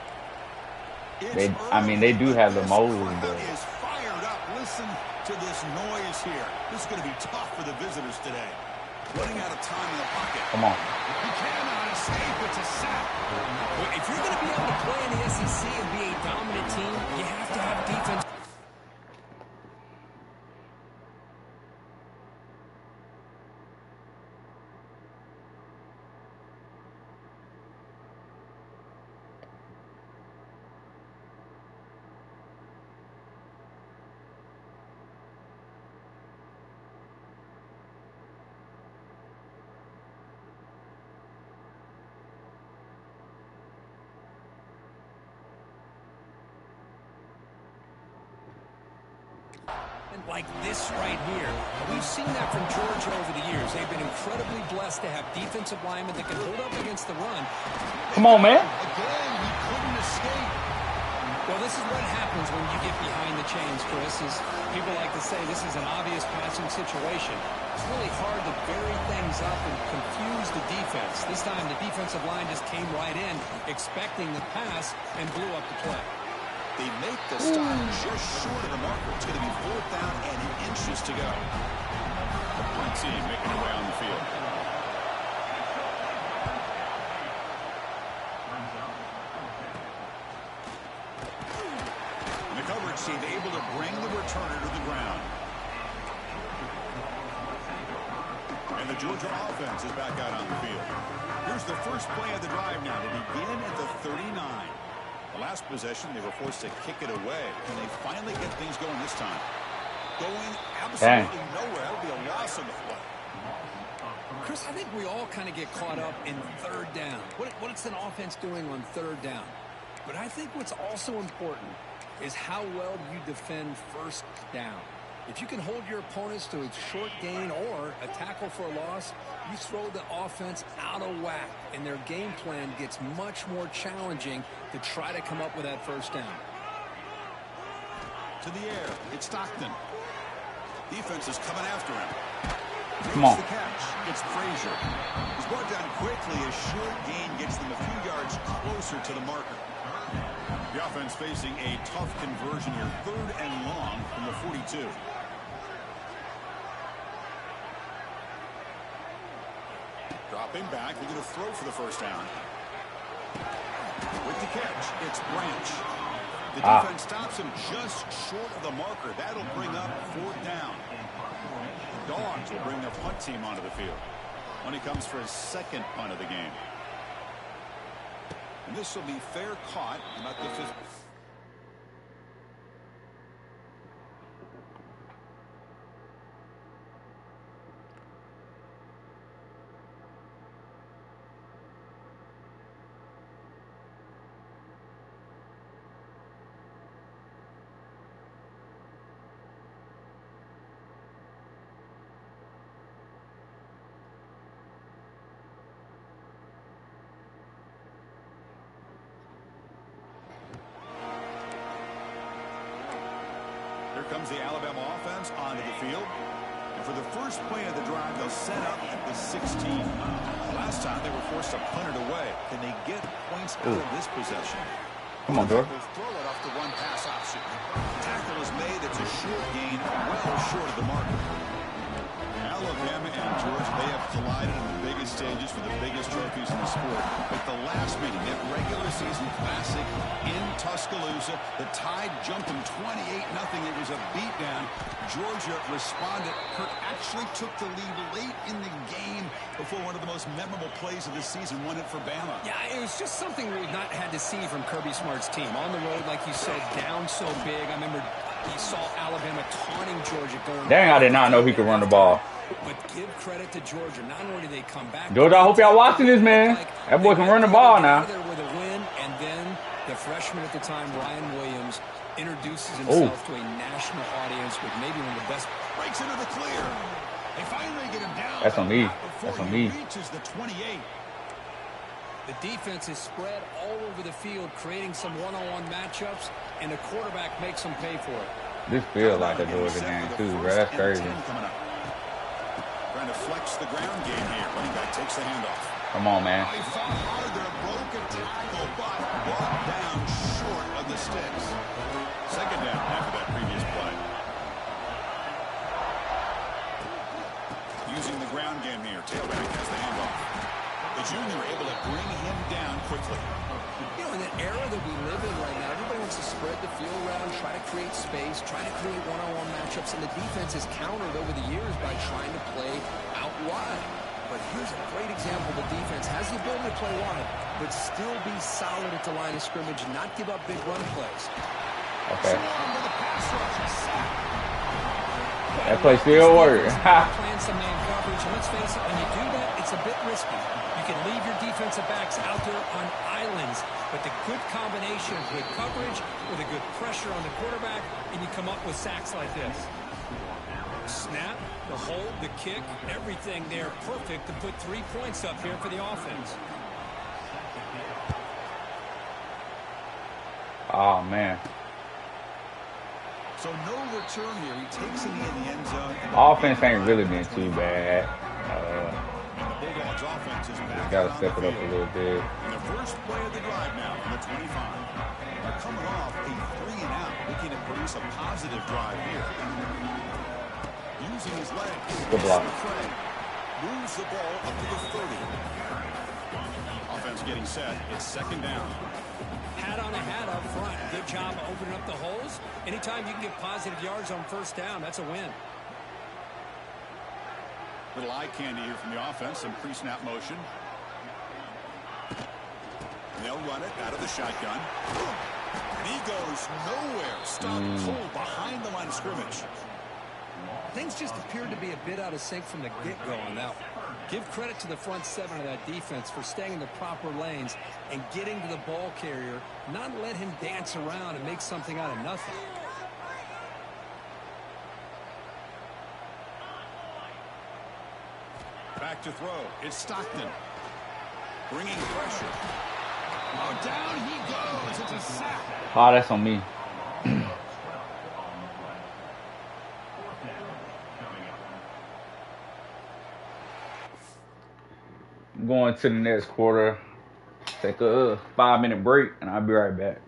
they do have the This mold, crowd but is fired up. Listen to this noise here. This is going to be tough for the visitors today. Running out of time in the pocket. come on. He cannot escape. It's a sack. Well, if you're going to be able to play in the SEC and be a dominant team, you have to have defense. Like this right here. We've seen that from Georgia over the years. They've been incredibly blessed to have defensive linemen that can hold up against the run. Come on, man. Again, he couldn't escape. Well, this is what happens when you get behind the chains, Chris. Is people like to say this is an obvious passing situation. It's really hard to vary things up and confuse the defense. This time the defensive line just came right in, expecting the pass, and blew up the play. They make the stop just short of the marker. It's going to be 4th down and inches to go. The punt team making their way on the field. And the coverage team able to bring the returner to the ground. And the Georgia offense is back out on the field. Here's the first play of the drive now to begin at the 39. The last possession, they were forced to kick it away. Can they finally get things going this time? Going absolutely nowhere. That'll be a loss on the play. Chris, I think we all kind of get caught up in 3rd down. What's an offense doing on 3rd down? But I think what's also important is how well you defend 1st down. If you can hold your opponents to a short gain or a tackle for a loss, you throw the offense out of whack, and their game plan gets much more challenging to try to come up with that 1st down. To the air, it's Stockton. Defense is coming after him. Come on. The catch. It's Frazier. He's brought down quickly. A short gain gets them a few yards closer to the marker. The offense facing a tough conversion here. 3rd and long from the 42. Dropping back. They're going to throw for the 1st down. With the catch, it's Branch. The defense stops him just short of the marker. That'll bring up 4th down. Dogs will bring their punt team onto the field when he comes for his 2nd punt of the game. And this will be fair caught about the 5th. Here comes the Alabama offense onto the field. And for the first play of the drive, they'll set up at the 16. Last time they were forced to punt it away. Can they get points out of this possession? Come on, George. They'll throw it off the run pass option. Tackle is made. It's a short gain, well short of the marker. Alabama and Georgia, they have collided in the biggest stages for the biggest trophies in the sport. But the last meeting, that regular season classic in Tuscaloosa, the Tide jumped them 28-0. It was a beatdown. Georgia responded. Kirk actually took the lead late in the game before one of the most memorable plays of the season won it for Bama. Yeah, it was just something we've not had to see from Kirby Smart's team. On the road, like you said, down so big. I remember you saw Alabama taunting Georgia going. Dang, I did not know he could run the ball. But give credit to Georgia. Not only did they come back. Georgia, I hope y'all watching this, man. That boy can run the ball now. There with a win, and then the freshman at the time, Ryan Williams, introduces himself to a national audience with maybe one of the best. Breaks into the clear. They finally get him down. That's on me. Before That's on he me. reaches the 28. The defense is spread all over the field, creating some one-on-one matchups, and the quarterback makes them pay for it. This feels like a Timeout getting Georgia set game for the too, bro. first That's and crazy. 10 coming up. Trying to flex the ground game here. Running back takes the handoff. Come on, man. He fought hard there, broke a tackle, but brought down short of the sticks. Second down after that previous play. Using the ground game here. Tailback has the handoff. The junior able to bring him down quickly. You know, in the era that we live in right now, everybody wants to spread the field around, try to create space, try to create one-on-one matchups, and the defense has countered over the years by trying to play out wide. But here's a great example. The defense has the ability to play wide, but still be solid at the line of scrimmage and not give up big run plays. Okay. That play still works. Playing some man coverage, and let's face it, when you do that, it's a bit risky. You can leave your defensive backs out there on islands, but the good combination of good coverage with a good pressure on the quarterback, and you come up with sacks like this. Snap, the hold, the kick, everything there perfect to put 3 points up here for the offense. Oh, man. So no return here. He takes it in the end zone. Offense ain't really been too bad. And the Bulldogs offense is back Gotta on step the it up a field. little bit. And the first play of the drive now from the 25. They're coming off a 3-and-out, looking to produce a positive drive here. Using his legs. Good block. Moves the ball up to the 30. Offense getting set. It's second down. Hat on a hat up front. Good job opening up the holes. Anytime you can get positive yards on first down, that's a win. Little eye candy here from the offense. Some pre-snap motion. And they'll run it out of the shotgun. And he goes nowhere. Stopped cold behind the line of scrimmage. Things just appeared to be a bit out of sync from the get-go on that one. Give credit to the front seven of that defense for staying in the proper lanes and getting to the ball carrier, not let him dance around and make something out of nothing. Back to throw. It's Stockton. Bringing pressure. Oh, down he goes. It's a sack. Oh, that's on me. Going to the next quarter. Take a 5-minute break, and I'll be right back.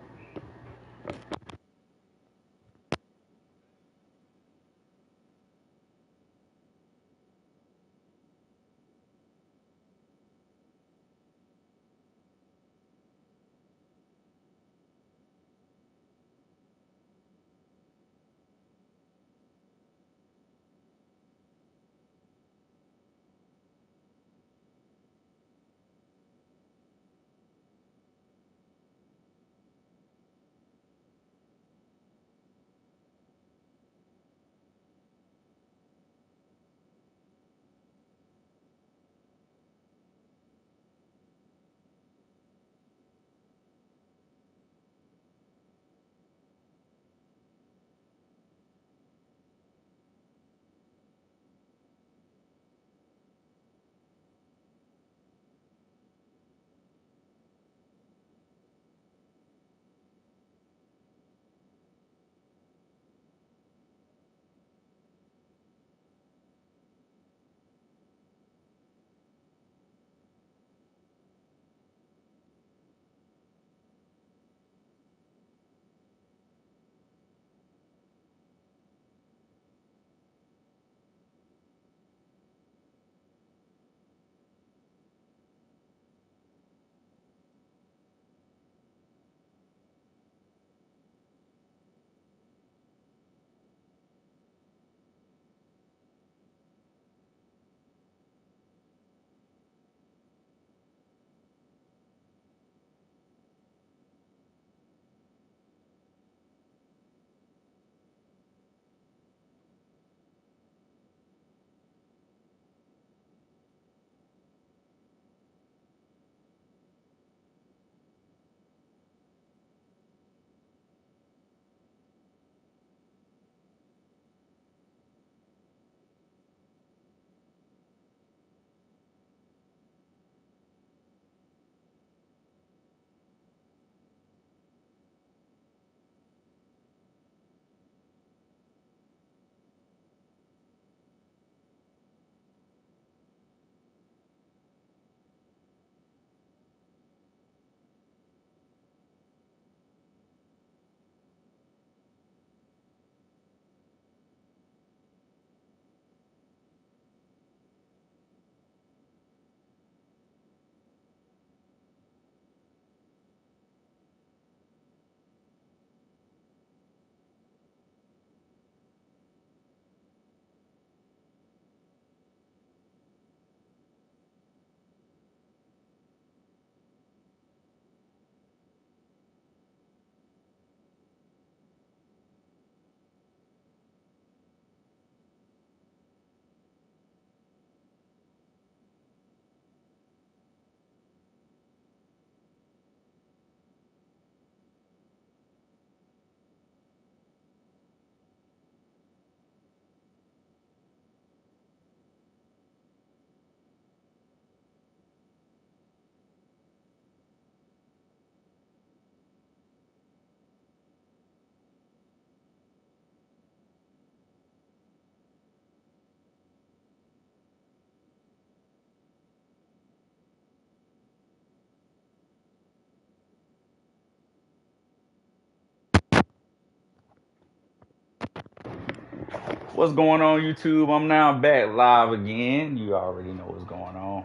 What's going on, YouTube? I'm now back live again. You already know what's going on.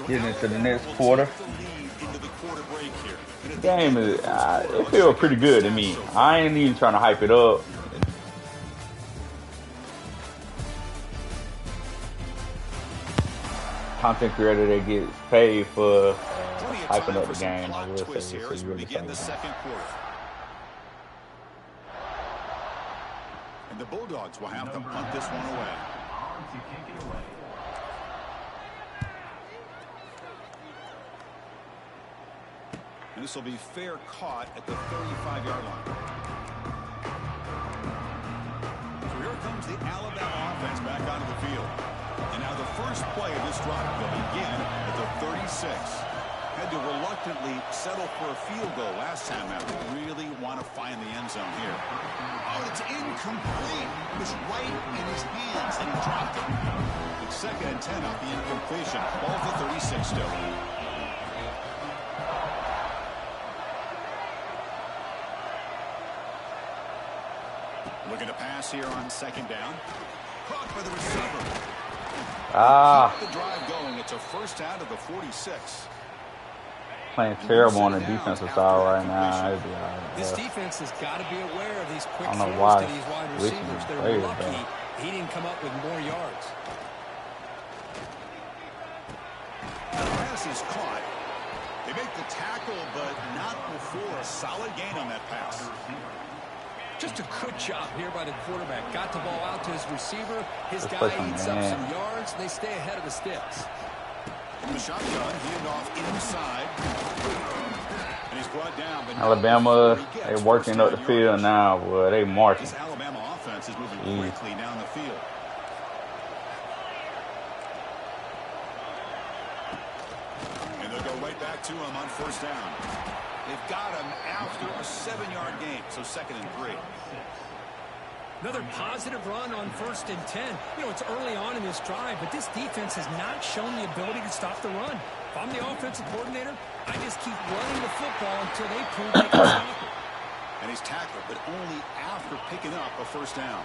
Getting into the next quarter. The game is, it feels pretty good to me. I ain't even trying to hype it up. Content creator that gets paid for hyping up the game, I will say, so you really begin the second quarter. And the Bulldogs will have to punt this one away. And this will be fair caught at the 35-yard line. So here comes the Alabama offense back onto the field. And now the first play of this drive will begin at the 36. Had to reluctantly settle for a field goal last time out. Really want to find the end zone here. Oh, it's incomplete. It was right in his hands, and he dropped it. It's 2nd and 10 off the incompletion. Ball to 36 still. Looking to pass here on 2nd down. Caught by the receiver. Keep the drive going. It's a first down to the 46. Playing terrible on the defensive side right now. This defense has got to be aware of these quick throws to these wide receivers. They're lucky he didn't come up with more yards. The pass is caught. They make the tackle, but not before a solid gain on that pass. Just a good job here by the quarterback. Got the ball out to his receiver. His guy eats up some yards. They stay ahead of the sticks. From the shotgun, handed off inside. And he's brought down. Alabama, they working up the field now. Boy, they marching. This Alabama offense is moving quickly down the field. And they'll go right back to him on first down. They've got him after a 7-yard gain, so 2nd and 3. Another positive run on 1st and 10. You know, it's early on in this drive, but this defense has not shown the ability to stop the run. If I'm the offensive coordinator, I just keep running the football until they prove they can stop it. And he's tackled, but only after picking up a first down.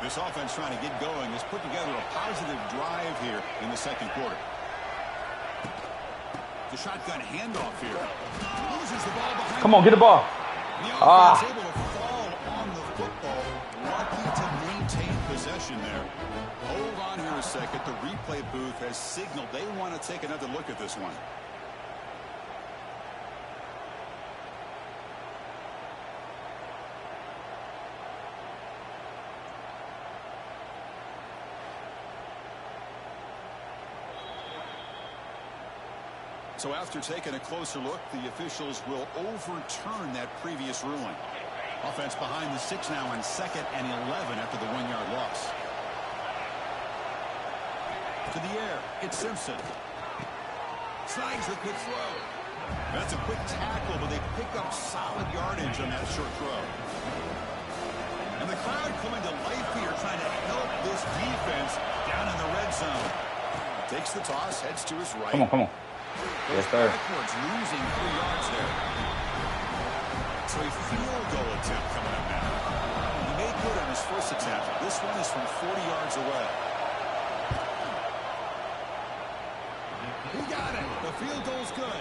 This offense trying to get going has put together a positive drive here in the second quarter. The shotgun handoff here. Loses the ball behind. Come on, get the ball. The offense able to fall on the football. Lucky to maintain possession there. Hold on here a second. The replay booth has signaled they want to take another look at this one. So after taking a closer look, the officials will overturn that previous ruling. Offense behind the 6 now on 2nd and 11 after the 1-yard loss. To the air, it's Simpson. Slides the quick throw. That's a quick tackle, but they pick up solid yardage on that short throw. And the crowd coming to life here, trying to help this defense down in the red zone. Takes the toss, heads to his right. Come on. Yes, sir. Backwards, losing 3 yards there. So a field goal attempt coming up now. He made good on his first attempt. This one is from 40 yards away. He got it. The field goal's good.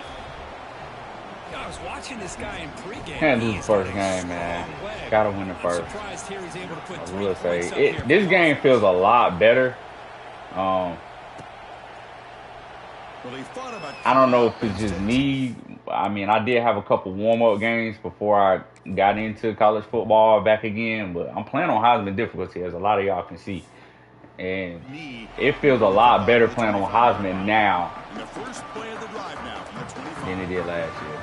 I was watching this guy in pregame. Can't lose the first game, man. Gotta win the first. Here he's able to put I will say this game feels a lot better. I don't know if it's just me. I mean, I did have a couple warm-up games before I got into college football back again, but I'm playing on Heisman difficulty, as a lot of y'all can see. And it feels a lot better playing on Heisman now than it did last year.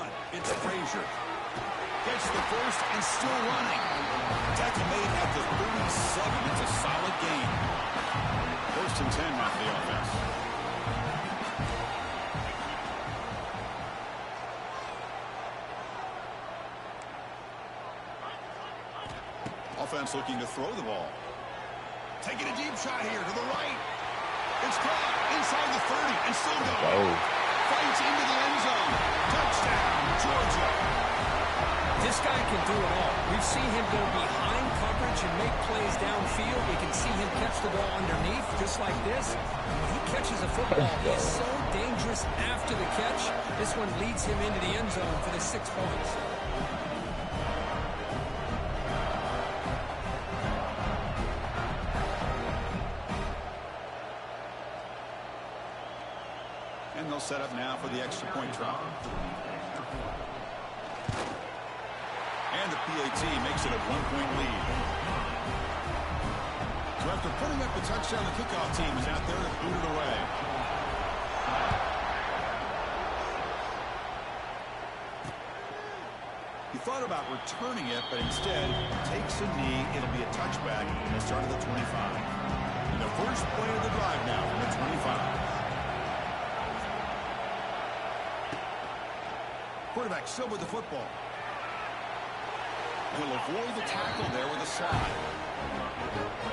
on. It's Frazier. Gets the first and still running. Tackle made at the 37. It's a solid gain. 1st and 10 now for the offense. Offense looking to throw the ball. Taking a deep shot here to the right. It's caught inside the 30 and still going. Fights into the end zone. Touchdown, Georgia. This guy can do it all. We've seen him go behind coverage and make plays downfield. We can see him catch the ball underneath, just like this. When he catches a football, he's so dangerous after the catch. This one leads him into the end zone for the 6 points. And they'll set up now for the extra point try. And the PAT makes it a 1-point lead. So after putting up the touchdown, the kickoff team is out there to boot it away. He thought about returning it, but instead takes a knee. It'll be a touchback at the start of the 25. And the first play of the drive now from the 25. Quarterback still with the football. He'll avoid the tackle there with a slide.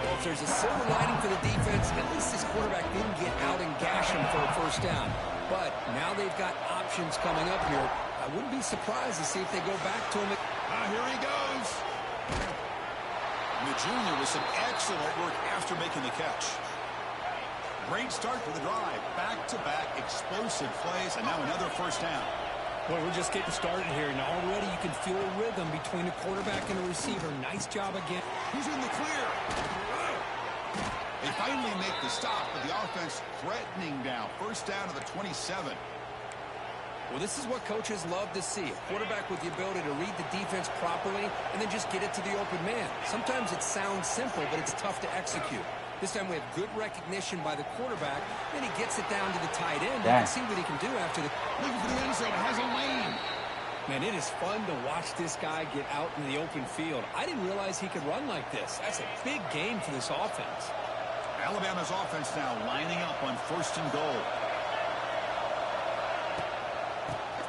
Well, if there's a silver lining for the defense, at least this quarterback didn't get out and gash him for a first down. But now they've got options coming up here. I wouldn't be surprised to see if they go back to him. Here he goes. And the junior with some excellent work after making the catch. Great start for the drive. Back-to-back explosive plays, and now another first down. Boy, we're just getting started here, and already you can feel a rhythm between the quarterback and the receiver. Nice job again. Who's in the clear? They finally make the stop, but the offense threatening down. First down to the 27. Well, this is what coaches love to see. A quarterback with the ability to read the defense properly and then just get it to the open man. Sometimes it sounds simple, but it's tough to execute. This time we have good recognition by the quarterback. Then he gets it down to the tight end. You can see what he can do after the... Looking for the end zone. Has a lane. Man, it is fun to watch this guy get out in the open field. I didn't realize he could run like this. That's a big game for this offense. Alabama's offense now lining up on 1st and goal.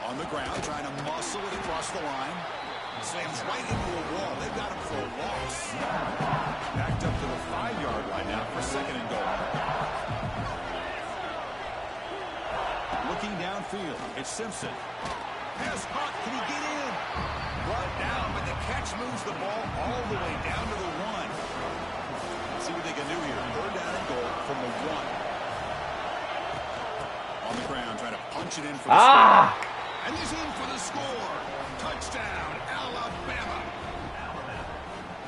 On the ground, trying to muscle it across the line. Slams right into a wall. They've got him for a loss. Backed up to the 5-yard line now for 2nd and goal. Looking downfield, it's Simpson. Pass caught. Can he get in? Brought down, but the catch moves the ball all the way down to the 1. Let's see what they can do here. 3rd down and goal from the 1. On the ground, trying to punch it in for the score. And he's in for the score. Touchdown, Alabama.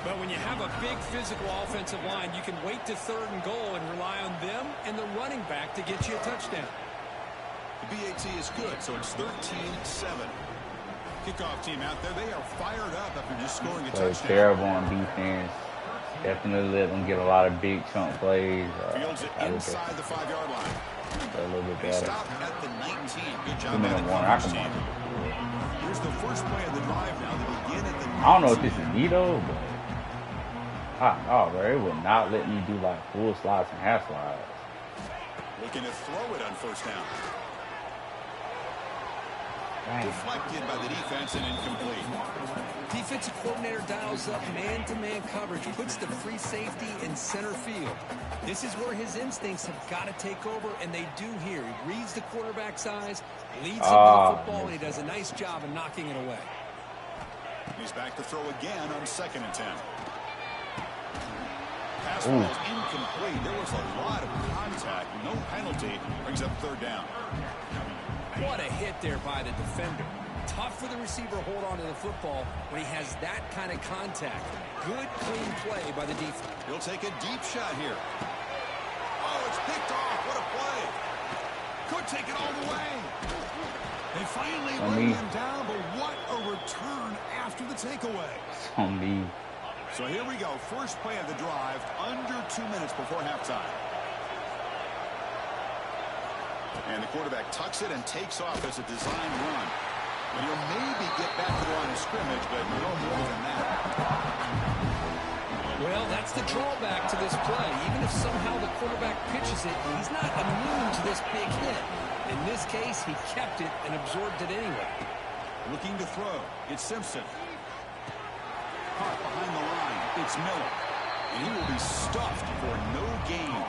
But when you have a big physical offensive line, you can wait to 3rd and goal and rely on them and the running back to get you a touchdown. The BAT is good, so it's 13-7. Kickoff team out there, they are fired up after just scoring a touchdown. Terrible on defense. Definitely let them get a lot of big chunk plays. Fields it inside the 5-yard line. A little bit They better. stop at the 19. Good job by the coverage team. Here's the first play of the drive now. They begin at the 19. I don't know if this is me though, but bro, it would not let me do like full slides and half slides. Looking to throw it on 1st down. Dang. Deflected by the defense and incomplete. Defensive coordinator dials up man-to-man coverage, puts the free safety in center field. This is where his instincts have got to take over, and they do here. He reads the quarterback's eyes, leads him to the football, and he does a nice job of knocking it away. He's back to throw again on 2nd and 10. Pass ball is incomplete. There was a lot of contact. No penalty. Brings up 3rd down. What a hit there by the defender. Tough for the receiver to hold on to the football when he has that kind of contact. Good, clean play by the defense. He'll take a deep shot here. Oh, it's picked off. What a play. Could take it all the way. They finally bring him down, but what a return after the takeaway. On me. So here we go. First play of the drive, under 2 minutes before halftime. And the quarterback tucks it and takes off as a design run. And he'll maybe get back to the line of scrimmage, but no more than that. Well, that's the drawback to this play. Even if somehow the quarterback pitches it, he's not immune to this big hit. In this case, he kept it and absorbed it anyway. Looking to throw. It's Simpson. Caught behind the line. It's Miller. And he will be stuffed for no gain.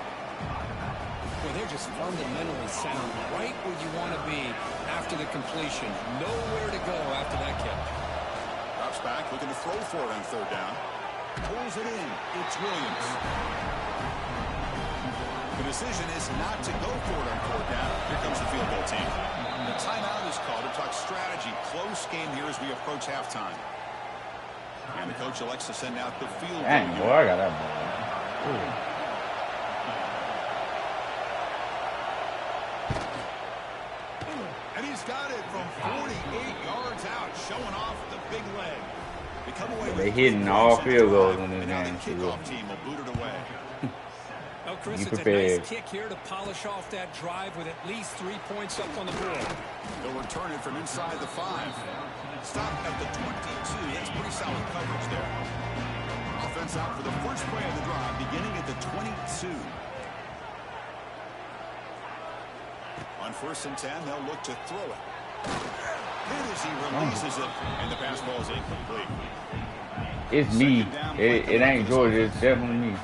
Well, they're just fundamentally sound, right where you want to be after the completion. Nowhere to go after that catch. Drops back, looking to throw for it on third down. Pulls it in. It's Williams. The decision is not to go for it on fourth down. Here comes the field goal team. The timeout is called to talk strategy. Close game here as we approach halftime. And the coach elects to send out the field goal. Dang, boy, I got that ball. Ooh. And he's got it from 48 yards out, showing off the big leg. They come away They with hitting all field goals in this and now game. the kickoff team will boot it away. Oh, Chris, You it's prepared. a nice kick here to polish off that drive with at least 3 points up on the board. They'll return it from inside the 5. Stop at the 22. That's pretty solid coverage there. Offense out for the first play of the drive, beginning at the 22. On 1st and 10, they'll look to throw it. Hit as he releases it, and the pass ball is incomplete. It's me. It ain't Georgia. It's definitely me.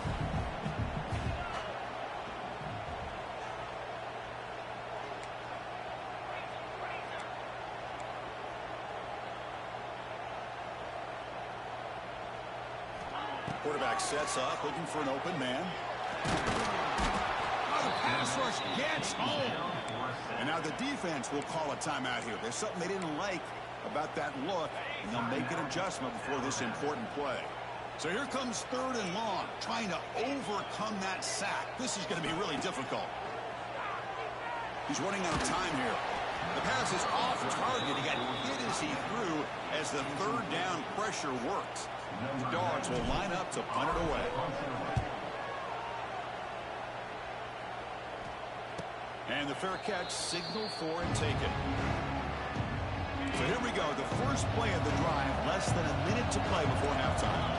Quarterback sets up, looking for an open man. The pass rush gets home. And now the defense will call a timeout here. There's something they didn't like about that look, and they'll make an adjustment before this important play. So here comes 3rd and long, trying to overcome that sack. This is going to be really difficult. He's running out of time here. The pass is off target. He got hit as he threw as the 3rd down pressure works. The Dogs will line up to punt it away. And the fair catch, signal for and take it. So here we go, the first play of the drive, less than a minute to play before halftime.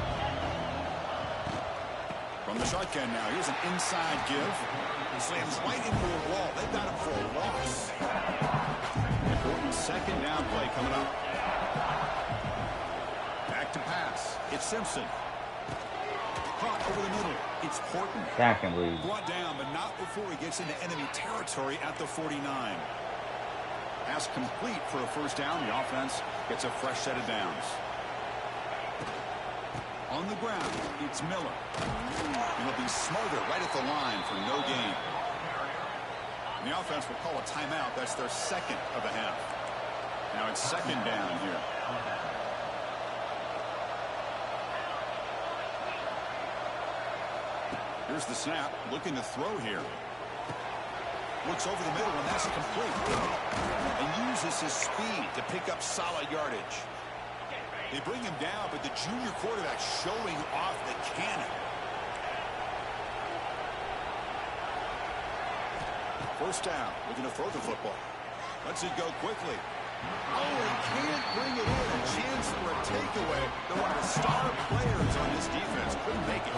From the shotgun now, here's an inside give. He slams right into a wall. They've got him for a loss. Important 2nd down play coming up. Back to pass. It's Simpson. Caught over the middle. It's Horton. Brought down, but not before he gets into enemy territory at the 49. Pass complete for a 1st down. The offense gets a fresh set of downs. On the ground, it's Miller. It'll be Smoother right at the line for no gain. And the offense will call a timeout. That's their 2nd of the half. Now it's 2nd down here. Here's the snap, looking to throw here. Looks over the middle, and that's complete. And uses his speed to pick up solid yardage. They bring him down, but the junior quarterback showing off the cannon. 1st down, looking to throw the football. Lets it go quickly. Oh, he can't bring it in. A chance for a takeaway. They're one of the star players on this defense. Couldn't make it.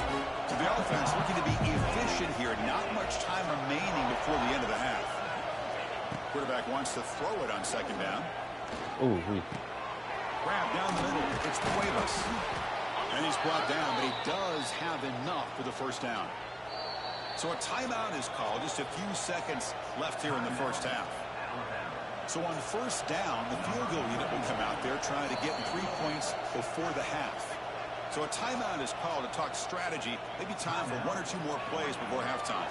So the offense looking to be efficient here. Not much time remaining before the end of the half. Quarterback wants to throw it on 2nd down. Ooh, Grab down the middle. It's Cuevas. And he's brought down, but he does have enough for the 1st down. So a timeout is called. Just a few seconds left here in the 1st half. So on 1st down, the field goal unit will come out there trying to get 3 points before the half. So a timeout is called to talk strategy. Maybe time for 1 or 2 more plays before halftime.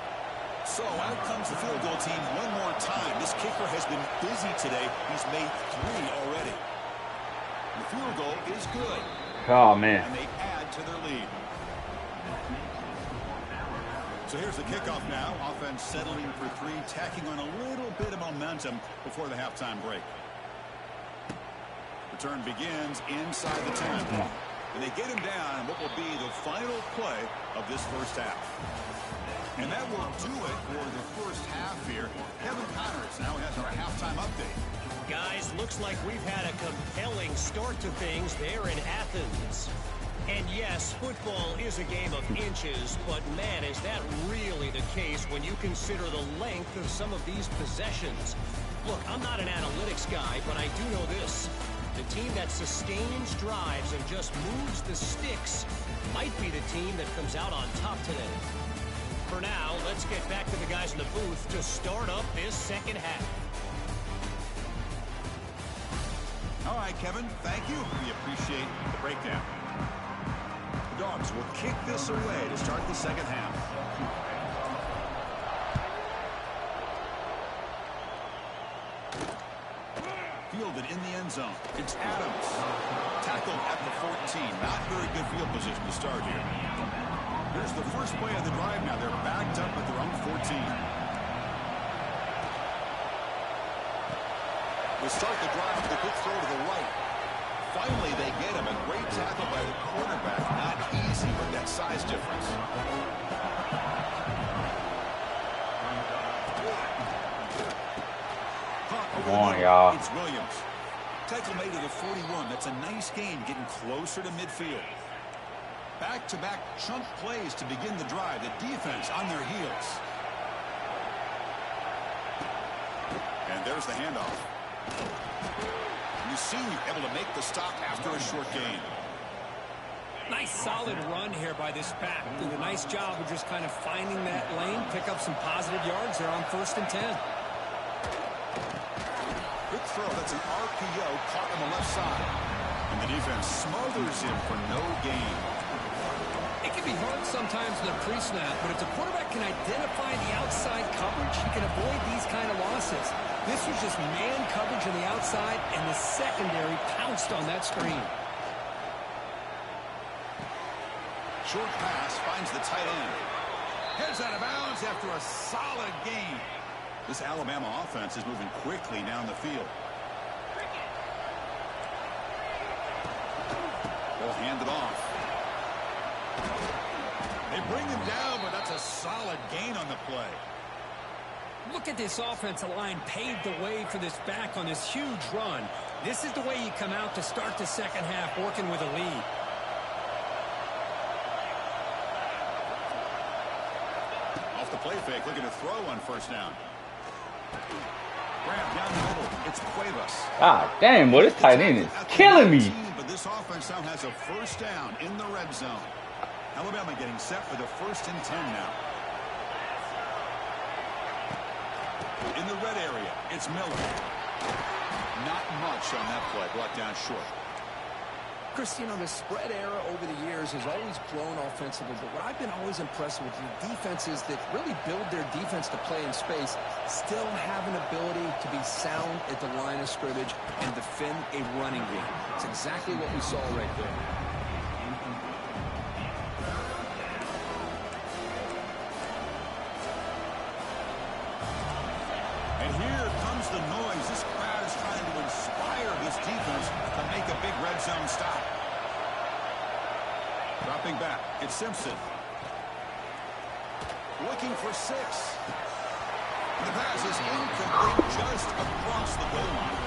So out comes the field goal team one more time. This kicker has been busy today. He's made 3 already. The field goal is good. oh man. And they add to their lead. So here's the kickoff now. Offense settling for 3, tacking on a little bit of momentum before the halftime break. Return begins inside the 10. And they get him down in what will be the final play of this 1st half. And that will do it for the 1st half here. Kevin Connors now has our halftime update. Guys, looks like we've had a compelling start to things there in Athens. And yes, football is a game of inches, but man, is that really the case when you consider the length of some of these possessions. Look, I'm not an analytics guy, but I do know this. The team that sustains drives and just moves the sticks might be the team that comes out on top today. For now, let's get back to the guys in the booth to start up this second half. All right, Kevin, thank you. We appreciate the breakdown. The Dogs will kick this away to start the second half. Fielded in the end zone. It's Adams. Tackled at the 14. Not very good field position to start here. Here's the first play of the drive now. They're backed up at their own 14. They start the drive with a quick throw to the right. Finally, they get him. A great tackle by the quarterback. Not easy with that size difference. Come on, y'all. It's Williams. Tackle made to the 41. That's a nice gain, getting closer to midfield. Back-to-back chunk plays to begin the drive. The defense on their heels. And there's the handoff. You see, able to make the stop after a short gain. Nice solid run here by this back. Did a nice job of just kind of finding that lane, pick up some positive yards there on 1st and 10. Quick throw. That's an RPO caught on the left side. And the defense smothers him for no gain. It can be hard sometimes in the pre-snap, but if the quarterback can identify the outside coverage, he can avoid these kind of losses. This was just man coverage on the outside, and the secondary pounced on that screen. Short pass finds the tight end. Heads out of bounds after a solid gain. This Alabama offense is moving quickly down the field. They'll hand it off. They bring him down, but that's a solid gain on the play. Look at this offensive line paved the way for this back on this huge run. This is the way you come out to start the second half working with a lead. Off the play fake, looking to throw on first down. Grab down the middle. It's Cuevas. God damn, boy, this tight end is killing me. But this offense now has a first down in the red zone. Alabama getting set for the 1st and 10 now. In the red area, it's Miller. Not much on that play, brought down short. Chris, you know, the spread era over the years has always grown offensively, but what I've been always impressed with the defenses that really build their defense to play in space still have an ability to be sound at the line of scrimmage and defend a running game. It's exactly what we saw right there. And here comes the noise. This crowd is trying to inspire this defense to make a big red zone stop. Dropping back, it's Simpson. Looking for 6. The pass is incomplete just across the goal line.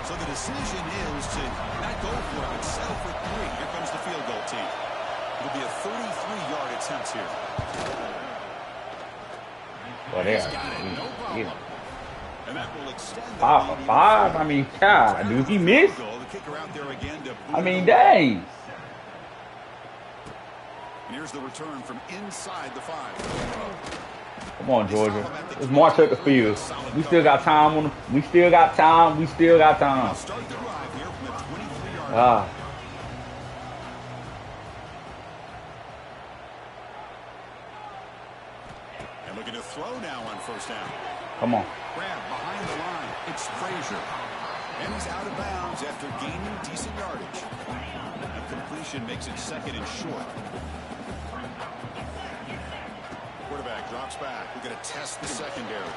So the decision is to not go for it, but settle for 3. Here comes the field goal team. It'll be a 33-yard attempt here. Well, He's got it, no problem. And that will extend the 5 for 5? I mean, God, dude, he missed? The kicker out there again to I mean, dang. And here's the return from inside the 5. Come on, Georgia. Let's march up the field. We still got time on the, we still got time. We still got time. Start the drive here from the 23-yard line. Ah. And looking to throw now on first down. Come on. Grab behind the line. It's Frazier. And he's out of bounds after gaining decent yardage. A completion makes it 2nd and short. Quarterback drops back. We're going to test the secondary.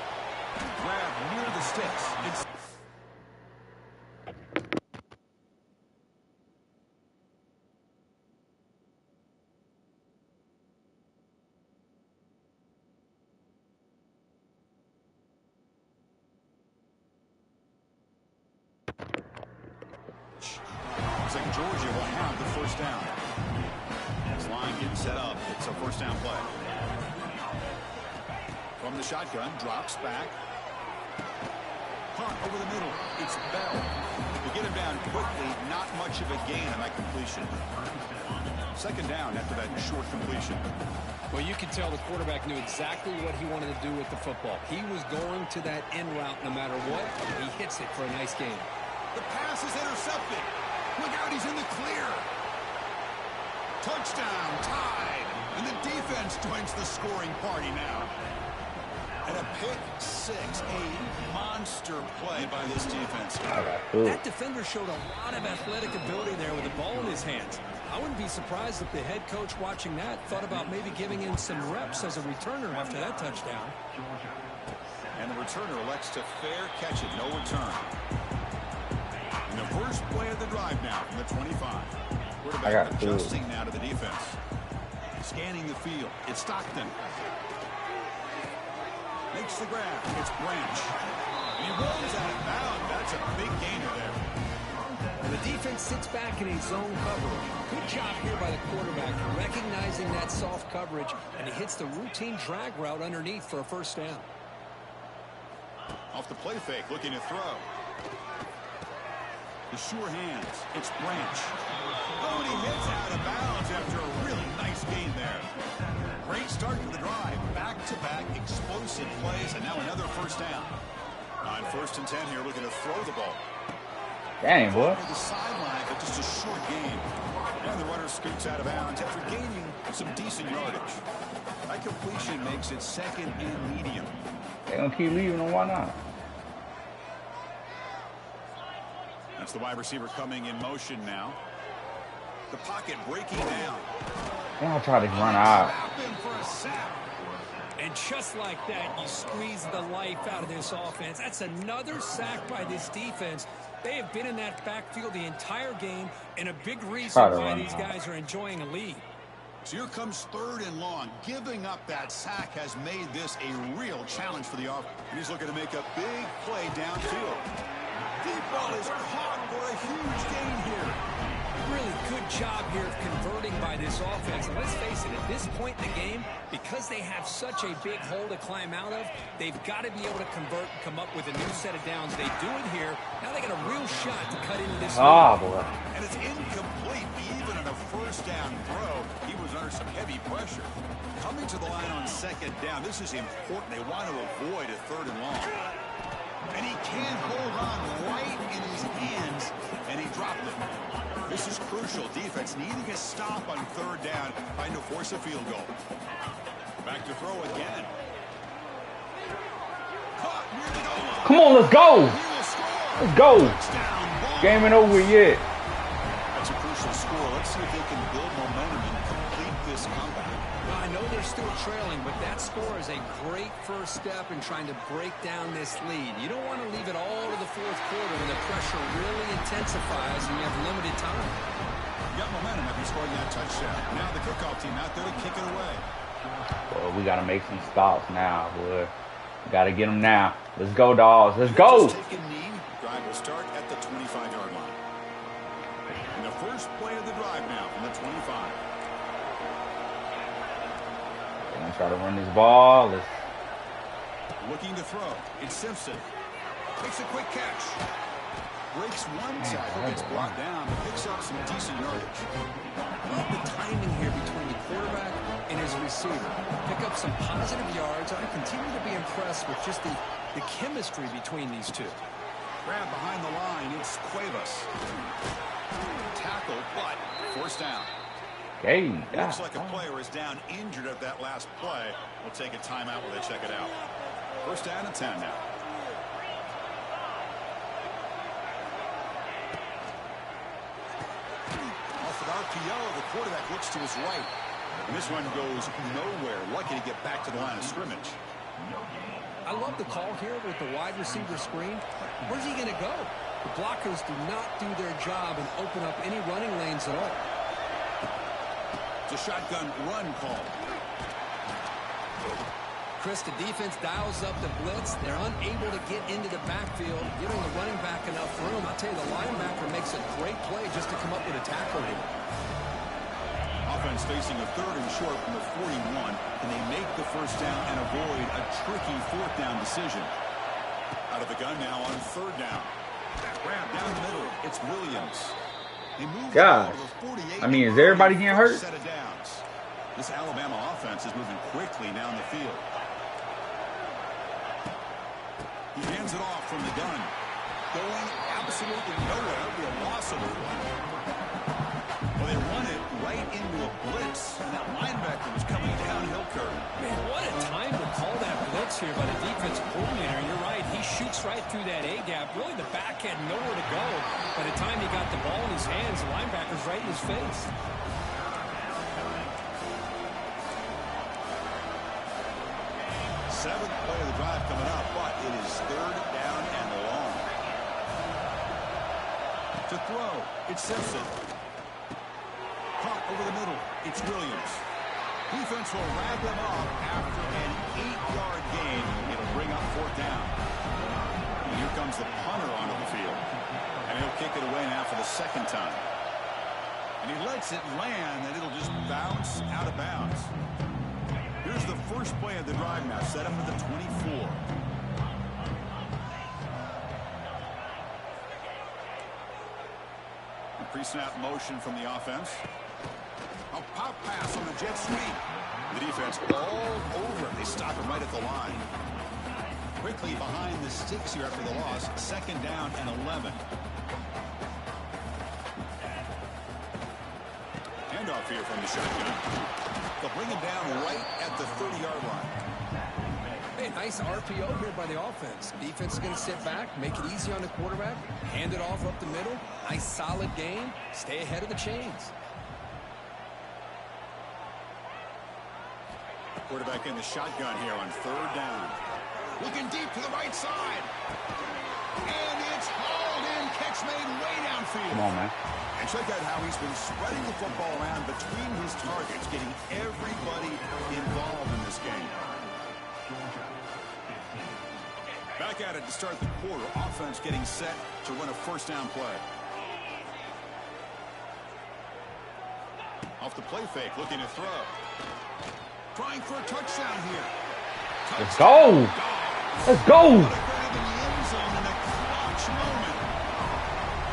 Grab near the sticks. It's Looks like Georgia will have the first down. This line getting set up. It's a first down play. From the shotgun, drops back. Punt over the middle. It's Bell. To get him down quickly, not much of a gain on that completion. Second down after that short completion. Well, you can tell the quarterback knew exactly what he wanted to do with the football. He was going to that in route no matter what. He hits it for a nice gain. The pass is intercepted. Look out, he's in the clear. Touchdown, tied. And the defense joins the scoring party now. And a pick six, a monster play by this defense. That defender showed a lot of athletic ability there with the ball in his hands. I wouldn't be surprised if the head coach watching that thought about maybe giving him some reps as a returner after that touchdown. And the returner elects to fair catch it, no return. In the first play of the drive now from the 25. Quarterback adjusting now to the defense. Scanning the field. It's Stockton. Makes the grab. It's Branch. He rolls out of bounds. That's a big gainer there. And the defense sits back in a zone coverage. Good job here by the quarterback recognizing that soft coverage, and he hits the routine drag route underneath for a first down. Off the play fake, looking to throw. The sure hands. It's Branch. Oh, and he hits out of bounds after a really nice gain there. Great start to the drive. Back-to-back explosive plays, and now another first down. On 1st and 10 here, looking to throw the ball. Dang, boy. The sideline, but just a short game. And the runner scoots out of bounds after gaining some decent yardage. That completion makes it second and medium. They're going to keep leaving them. Why not? That's the wide receiver coming in motion now. The pocket breaking down. Y'all try to run out. And just like that, you squeeze the life out of this offense. That's another sack by this defense. They have been in that backfield the entire game, and a big reason why these guys are enjoying a lead. So here comes 3rd and long. Giving up that sack has made this a real challenge for the offense. He's looking to make a big play downfield. Deep ball is caught for a huge gain here. Really good job here of converting by this offense. And let's face it, at this point in the game, because they have such a big hole to climb out of, they've got to be able to convert and come up with a new set of downs. They do it here. Now they got a real shot to cut into this. Boy. And it's incomplete. Even on a first down throw, he was under some heavy pressure. Coming to the line on 2nd down, this is important. They want to avoid a 3rd and long. And he can't hold on right in his hands, and he dropped it. This is crucial. Defense needing a stop on 3rd down, trying to force a field goal. Back to throw again. Caught near the goal line. Come on, let's go. Let's go. Game ain't over yet. That's a crucial score. Let's see if they can build momentum and complete this comeback. Well, I know they're still trailing, but that score is a great first step in trying to break down this lead. You don't want to leave it all to the 4th quarter when the pressure really intensifies and you have limited time. You got momentum after scoring that touchdown. Now the kickoff team out there to kick it away. Well, we got to make some stops now, boy. We got to get them now. Let's go, dogs. Let's go. Take a knee. Drive will start at the 25-yard line. And the first play of the drive now from the 25. They're going to try to run this ball. Let's... Looking to throw. It's Simpson. Makes a quick catch. Breaks one tackle, gets brought down, but picks up some decent yardage. Love the timing here between the quarterback and his receiver. Pick up some positive yards. I continue to be impressed with just the chemistry between these two. Grab behind the line. It's Cuevas. Tackle, but forced down. Hey, looks like a player is down injured at that last play. We'll take a timeout while they check it out. First down and 10 now. Off of RPO, the quarterback looks to his right. And this one goes nowhere. Lucky to get back to the line of scrimmage. I love the call here with the wide receiver screen. Where's he going to go? The blockers do not do their job and open up any running lanes at all. It's a shotgun run call. Chris, the defense dials up the blitz. They're unable to get into the backfield, giving the running back enough room. I'll tell you, the linebacker makes That's a great play just to come up with a tackle here. Offense facing a 3rd and short from the 41. Can they make the first down and avoid a tricky 4th down decision? Out of the gun now on 3rd down. Grab down the middle. It's Williams. They move God. to the 48. I mean, is everybody getting hurt? Set of downs. This Alabama offense is moving quickly down the field. He hands it off from the gun. Going absolutely nowhere. It'll be a loss of 1. Well, they run it right into a blitz, and that linebacker was coming downhill curve. Man, what a time to call that blitz here by the defensive coordinator. You're right. He shoots right through that A-gap. Really, the back had nowhere to go. By the time he got the ball in his hands, the linebacker's right in his face. Seventh play of the drive coming up, but it is 3rd down and long. To throw, it's Simpson. Caught over the middle, it's Williams. Defense will wrap them up after an 8-yard gain. It'll bring up 4th down. And here comes the punter onto the field. And he'll kick it away now for the 2nd time. And he lets it land, and it'll just bounce out of bounds. Here's the first play of the drive now, set up at the 24. A pre-snap motion from the offense. A pop pass on the jet sweep. The defense all over it. They stop him right at the line. Quickly behind the sticks here after the loss. 2nd down and 11. Handoff here from the shotgun. They'll bring him down right at the 30-yard line. Hey, nice RPO here by the offense. Defense is going to sit back, make it easy on the quarterback, hand it off up the middle. Nice, solid game. Stay ahead of the chains. Quarterback in the shotgun here on 3rd down. Looking deep to the right side. And it's hauled in. Catch made way downfield. Come on, man. And check out how he's been spreading the football around between his targets, getting everybody involved in this game. Back at it to start the quarter. Offense getting set to run a 1st down play. Off the play fake, looking to throw. Trying for a touchdown here. Let's go. Let's go.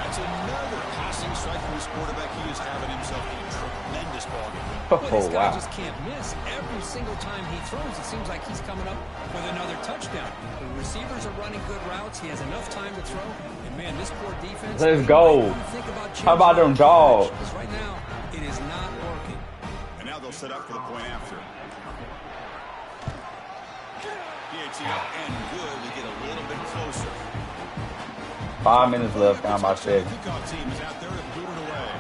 That's another passing strike from his quarterback. He is having himself a tremendous ball game. But this Oh, guy wow. just can't miss. Every single time he throws, it seems like he's coming up with another touchdown. The receivers are running good routes. He has enough time to throw. And, man, this poor defense. Let's go. How about them dogs? Because right now, it is not working. And now they'll set up for the point after. And good to get a little bit closer. 5 minutes left down by 7. The kickoff team is out there to boot it away.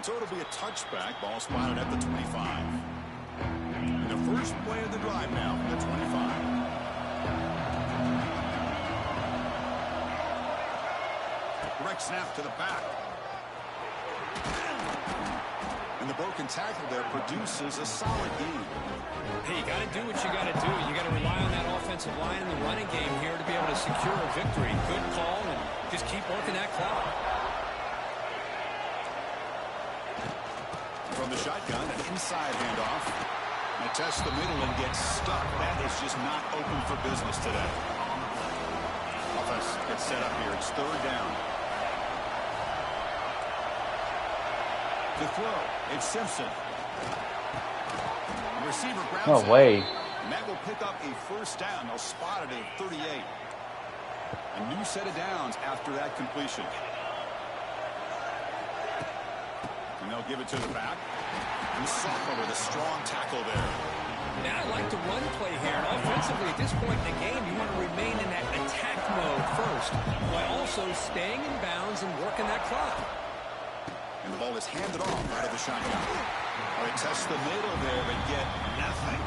So it'll be a touchback. Ball spotted at the 25. And the first play of the drive now, the 25. Direct snap to the back. And the broken tackle there produces a solid gain. Hey, you got to do what you got to do. You got to rely on that offensive line in the running game here to be able to secure a victory. Good call, and just keep working that clock. From the shotgun, an inside handoff. And test the middle and gets stuck. That is just not open for business today. Offense gets set up here. It's 3rd down. To throw, it's Simpson. The receiver grabs No it. way. And that will pick up a 1st down. They'll spot it at 38. A new set of downs after that completion. And they'll give it to the back. And Saka with a strong tackle there. Now I like the run play here. And offensively, at this point in the game, you want to remain in that attack mode first, while also staying in bounds and working that clock. And the ball is handed off out of the shotgun. They test the middle there, but get nothing.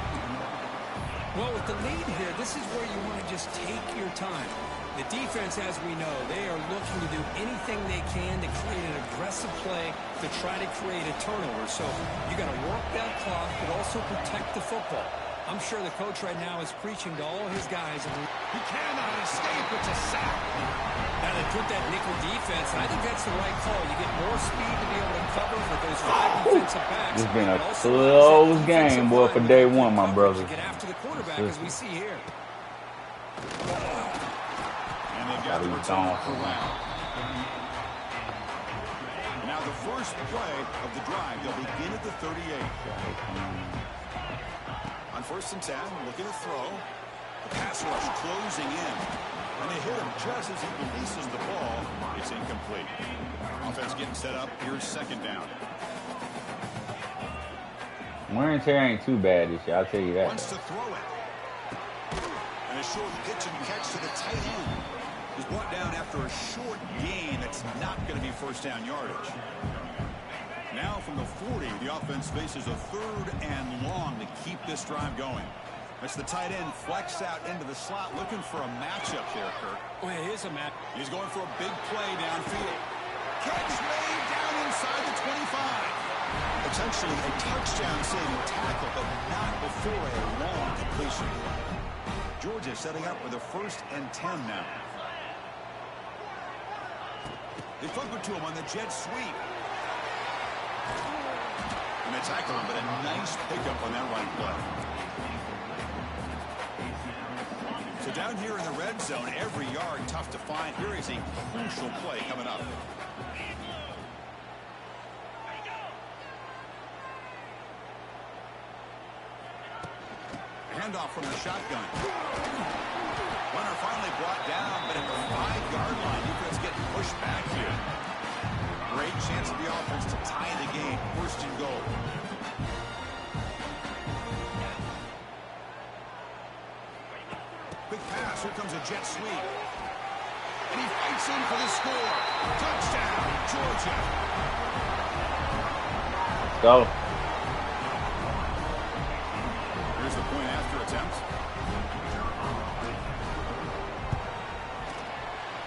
Well, with the lead here, this is where you want to just take your time. The defense, as we know, they are looking to do anything they can to create an aggressive play to try to create a turnover. So you got to work that clock, but also protect the football. I'm sure the coach right now is preaching to all his guys. He cannot escape. It's a sack. Now they put that nickel defense, and I think that's the right call. You get more speed to be able to cover for those 5 defensive backs. It's been a close game, boy, for day one, my brother. Get after the quarterback, as we see here. And they've got the return for Lamb. Now the first play of the drive, they'll begin at the 38. On 1st and 10, looking to throw. The pass rush closing in. And they hit him just as he releases the ball. It's incomplete. Offense getting set up. Here's 2nd down. Wear and tear ain't too bad this year, I'll tell you that. Wants to throw it. And a short pitch and catch to the tight end. He's brought down after a short gain that's not going to be 1st down yardage. Now from the 40, the offense faces a 3rd and long to keep this drive going. That's the tight end flex out into the slot, looking for a matchup there, Kirk. Well, it is a match. He's going for a big play downfield. Catch made down inside the 25. Potentially a touchdown-saving tackle, but not before a long completion. Georgia setting up with a 1st and 10 now. They flip it to him on the jet sweep. And they tackle him, but a nice pickup on that running play. So down here in the red zone, every yard tough to find. Here is a crucial play coming up. Handoff from the shotgun. Runner finally brought down, but at the 5-yard line, defense getting pushed back here. Great chance for the offense to tie the game. 1st and goal. Big pass. Here comes a jet sweep. And he fights in for the score. Touchdown, Georgia. Go. Here's the point after attempt.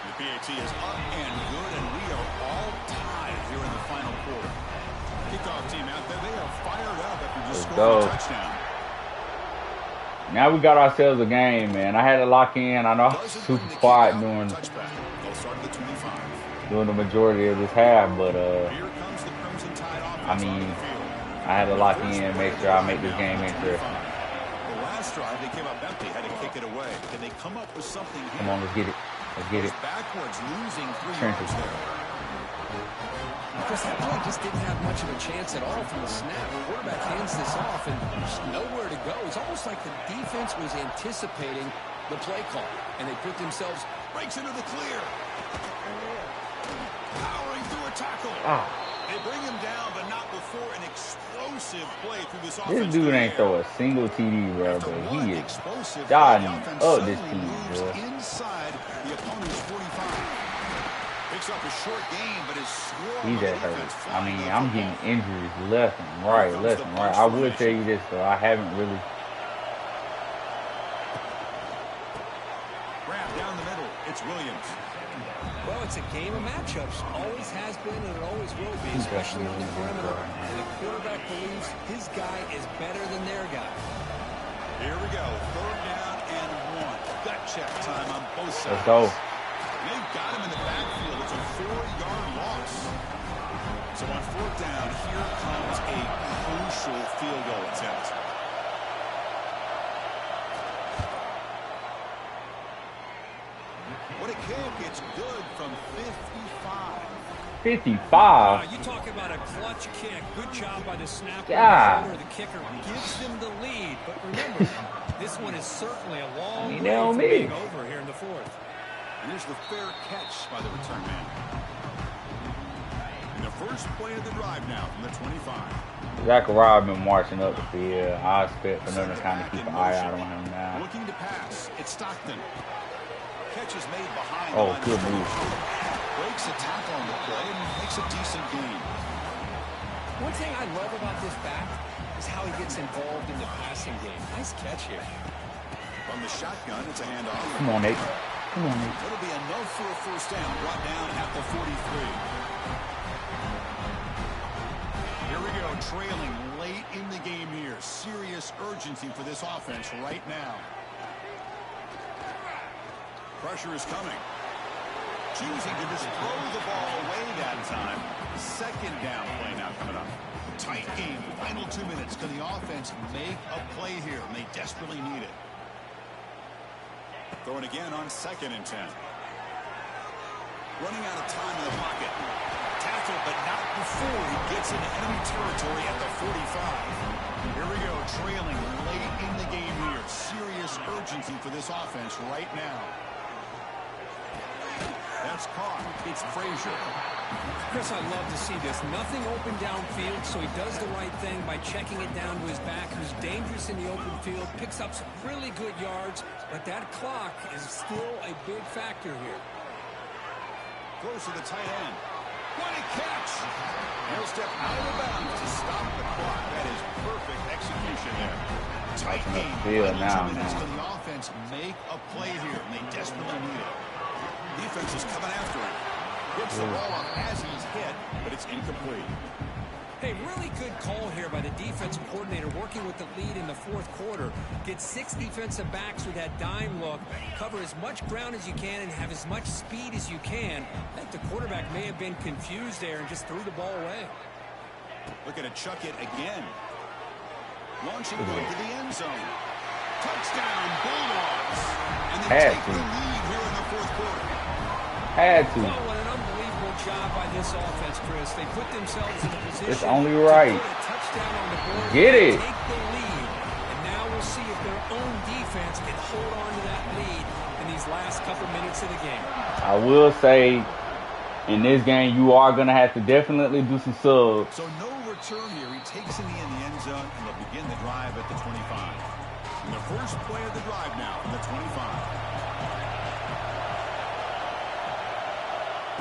The PAT is up and good, and we are all tied here in the final quarter. Kickoff team out there, they are fired up after just scoring a touchdown. Now we got ourselves a game, man. I had to lock in. I know I was super quiet during the majority of this half, but I mean, I had to lock in, make sure I make this game interesting. The last drive, they came up empty, had to kick it away. Can they come up with something here? Come on, let's get it. Let's get it. Backwards, losing 3 Trenches. yards there. Because that play just didn't have much of a chance at all from the snap. The quarterback hands this off, and there's nowhere to go. It's almost like the defense was anticipating the play call, and they put themselves... Breaks into the clear. Powering through a tackle. They bring him down, but not before an explosive play through this offense. This dude ain't throw a single TD, bro, but he is dodging up this team, bro. Inside the opponent's 45. Picks up a short game, but is swarmed. He's at hurt. I mean, I'm getting injuries left and right, left and right. I will tell you this, though. I haven't really... Grab down the middle. It's Williams. Well, it's a game of matchups. Always has been and it always will be, especially on the perimeter. And the quarterback believes his guy is better than their guy. Here we go. 3rd down and 1. Gut check time on both sides. Let's go. They've got him in the backfield. It's a 4-yard loss. So on 4th down, here comes a crucial field goal attempt. What a kick. It's good from 55. 55? You talk about a clutch kick. Good job by the snapper. Yeah. The kicker gives them the lead. But remember, this one is certainly a long way know from me. being over here in the 4th. And here's the fair catch by the return man. And the first play of the drive now from the 25. Zachariah been marching up the field. I expect for them to kind of keep an eye out on him now. Looking to pass. It's Stockton. Catch is made behind. Oh, good move. Breaks a tackle on the play and makes a decent gain. One thing I love about this back is how he gets involved in the passing game. Nice catch here. From the shotgun, it's a handoff. Come on, Nate. Come on, Nate. It'll be enough for a 1st down. Brought down at the 43. Here we go. trailing late in the game here. Serious urgency for this offense right now. Pressure is coming. Choosing to just throw the ball away that time. Second down play now coming up. Tight game. Final 2 minutes. Can the offense make a play here? And they desperately need it. Throwing again on 2nd and 10. Running out of time in the pocket. Tackle, but not before he gets into enemy territory at the 45. Here we go. Trailing late in the game here. Serious urgency for this offense right now. That's caught. It's Frazier. Chris, I love to see this. Nothing open downfield, so he does the right thing by checking it down to his back, who's dangerous in the open field, picks up some really good yards, but that clock is still a big factor here. Close to the tight end. What a catch! He'll step out of bounds to stop the clock. That is perfect execution there. Tight game. Now, Can the offense make a play here? And they desperately need it. Defense is coming after him. Gets the ball up as he's hit, but it's incomplete. Hey, really good call here by the defensive coordinator working with the lead in the 4th quarter. Get 6 defensive backs with that dime look. Cover as much ground as you can and have as much speed as you can. I think the quarterback may have been confused there and just threw the ball away. Looking to chuck it again. Launching going to the end zone. Touchdown, Bulldogs. And they take the lead here in the 4th quarter. Had to. Oh, what an unbelievable job by this offense, Chris. They put themselves in a position It's only right. to put a touchdown on the board. Get it. Take the lead. And now we'll see if their own defense can hold on to that lead in these last couple minutes of the game. I will say, in this game, you are going to have to definitely do some subs. So no return here. He takes it in the end zone, and they'll begin the drive at the 25. And the first play of the drive now from the 25.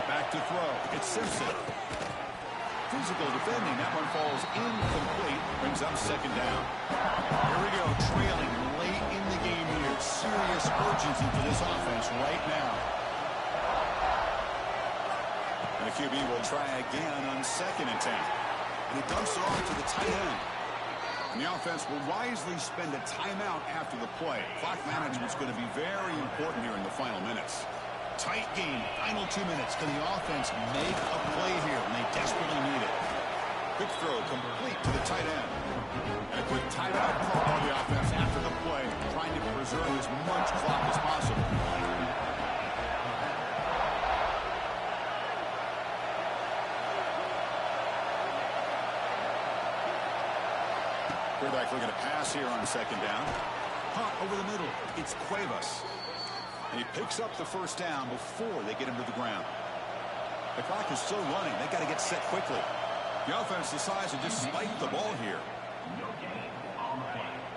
Back to throw. It's Simpson. Physical defending. That one falls incomplete. Brings up 2nd down. Here we go. Trailing late in the game here. Serious urgency for this offense right now. And the QB will try again on 2nd and 10. And he dumps it off to the tight end. And the offense will wisely spend a timeout after the play. Clock management is going to be very important here in the final minutes. Tight game, final 2 minutes. Can the offense make a play here? And they desperately need it. Quick throw complete to the tight end. And a quick timeout call on the offense after the play, trying to preserve as much clock as possible. Quarterback looking to pass here on 2nd down. Hot over the middle. It's Cuevas. And he picks up the 1st down before they get him to the ground. The clock is still running. They got to get set quickly. The offense decides to just spike the ball here.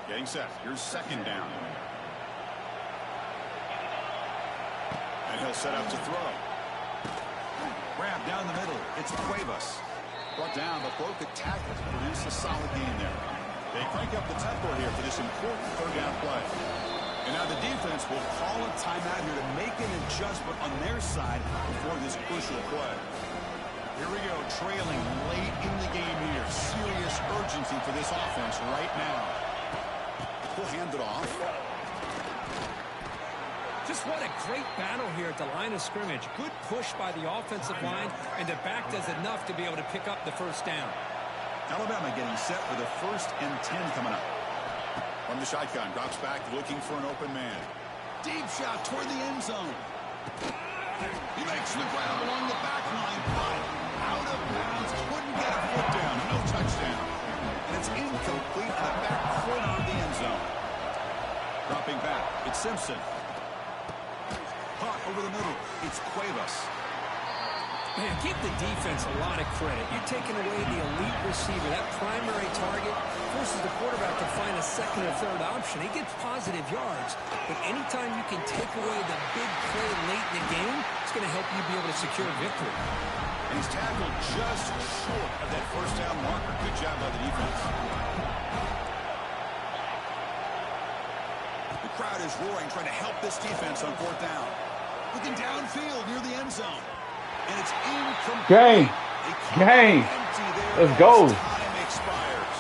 Getting set. Here's 2nd down. And he'll set up to throw. Grab down the middle. It's Cuevas. Brought down, but broke the tackle to produce a solid gain there. They crank up the tempo here for this important 3rd down play. And now the defense will call a timeout here to make an adjustment on their side before this crucial play. Here we go, trailing late in the game here. Serious urgency for this offense right now. We'll hand it off. Just what a great battle here at the line of scrimmage. Good push by the offensive line, and the back does enough to be able to pick up the 1st down. Alabama getting set for the 1st and 10 coming up. From the shotgun, drops back, looking for an open man. Deep shot toward the end zone. He makes the grab along the back line, but out of bounds. Couldn't get a foot down. No touchdown. And it's incomplete in the back corner of the end zone. Dropping back, it's Simpson. Hot over the middle, it's Cuevas. Man, give the defense a lot of credit. You're taking away the elite receiver, that primary target, forces the quarterback to find a 2nd or 3rd option. He gets positive yards, but anytime you can take away the big play late in the game, it's going to help you be able to secure victory. And he's tackled just short of that 1st down marker. Good job by the defense. The crowd is roaring, trying to help this defense on 4th down. Looking downfield near the end zone. And it's incomplete. Gang. Let's go. expires.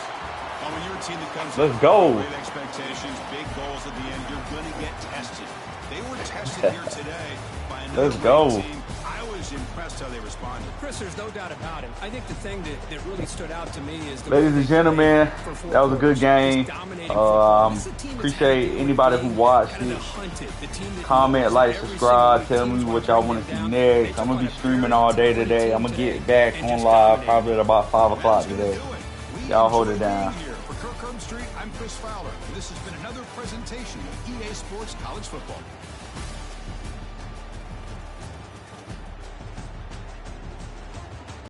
Well, when you're a team that comes Let's go. with expectations, big goals at the end, you're going to get tested. They were tested here today by another Let's go. team. I was impressed how they responded. Chris, there's no doubt about it. I think the thing that really stood out to me is the Ladies and gentlemen, that was a good game. Appreciate anybody who watched it. Comment, like, subscribe. Tell me what y'all want to see next. I'm going to be streaming all day today. I'm going to get back on live probably at about 5 o'clock today. Y'all hold it down. For Kirk Street, I'm Chris Fowler. This has been another presentation of EA Sports College Football.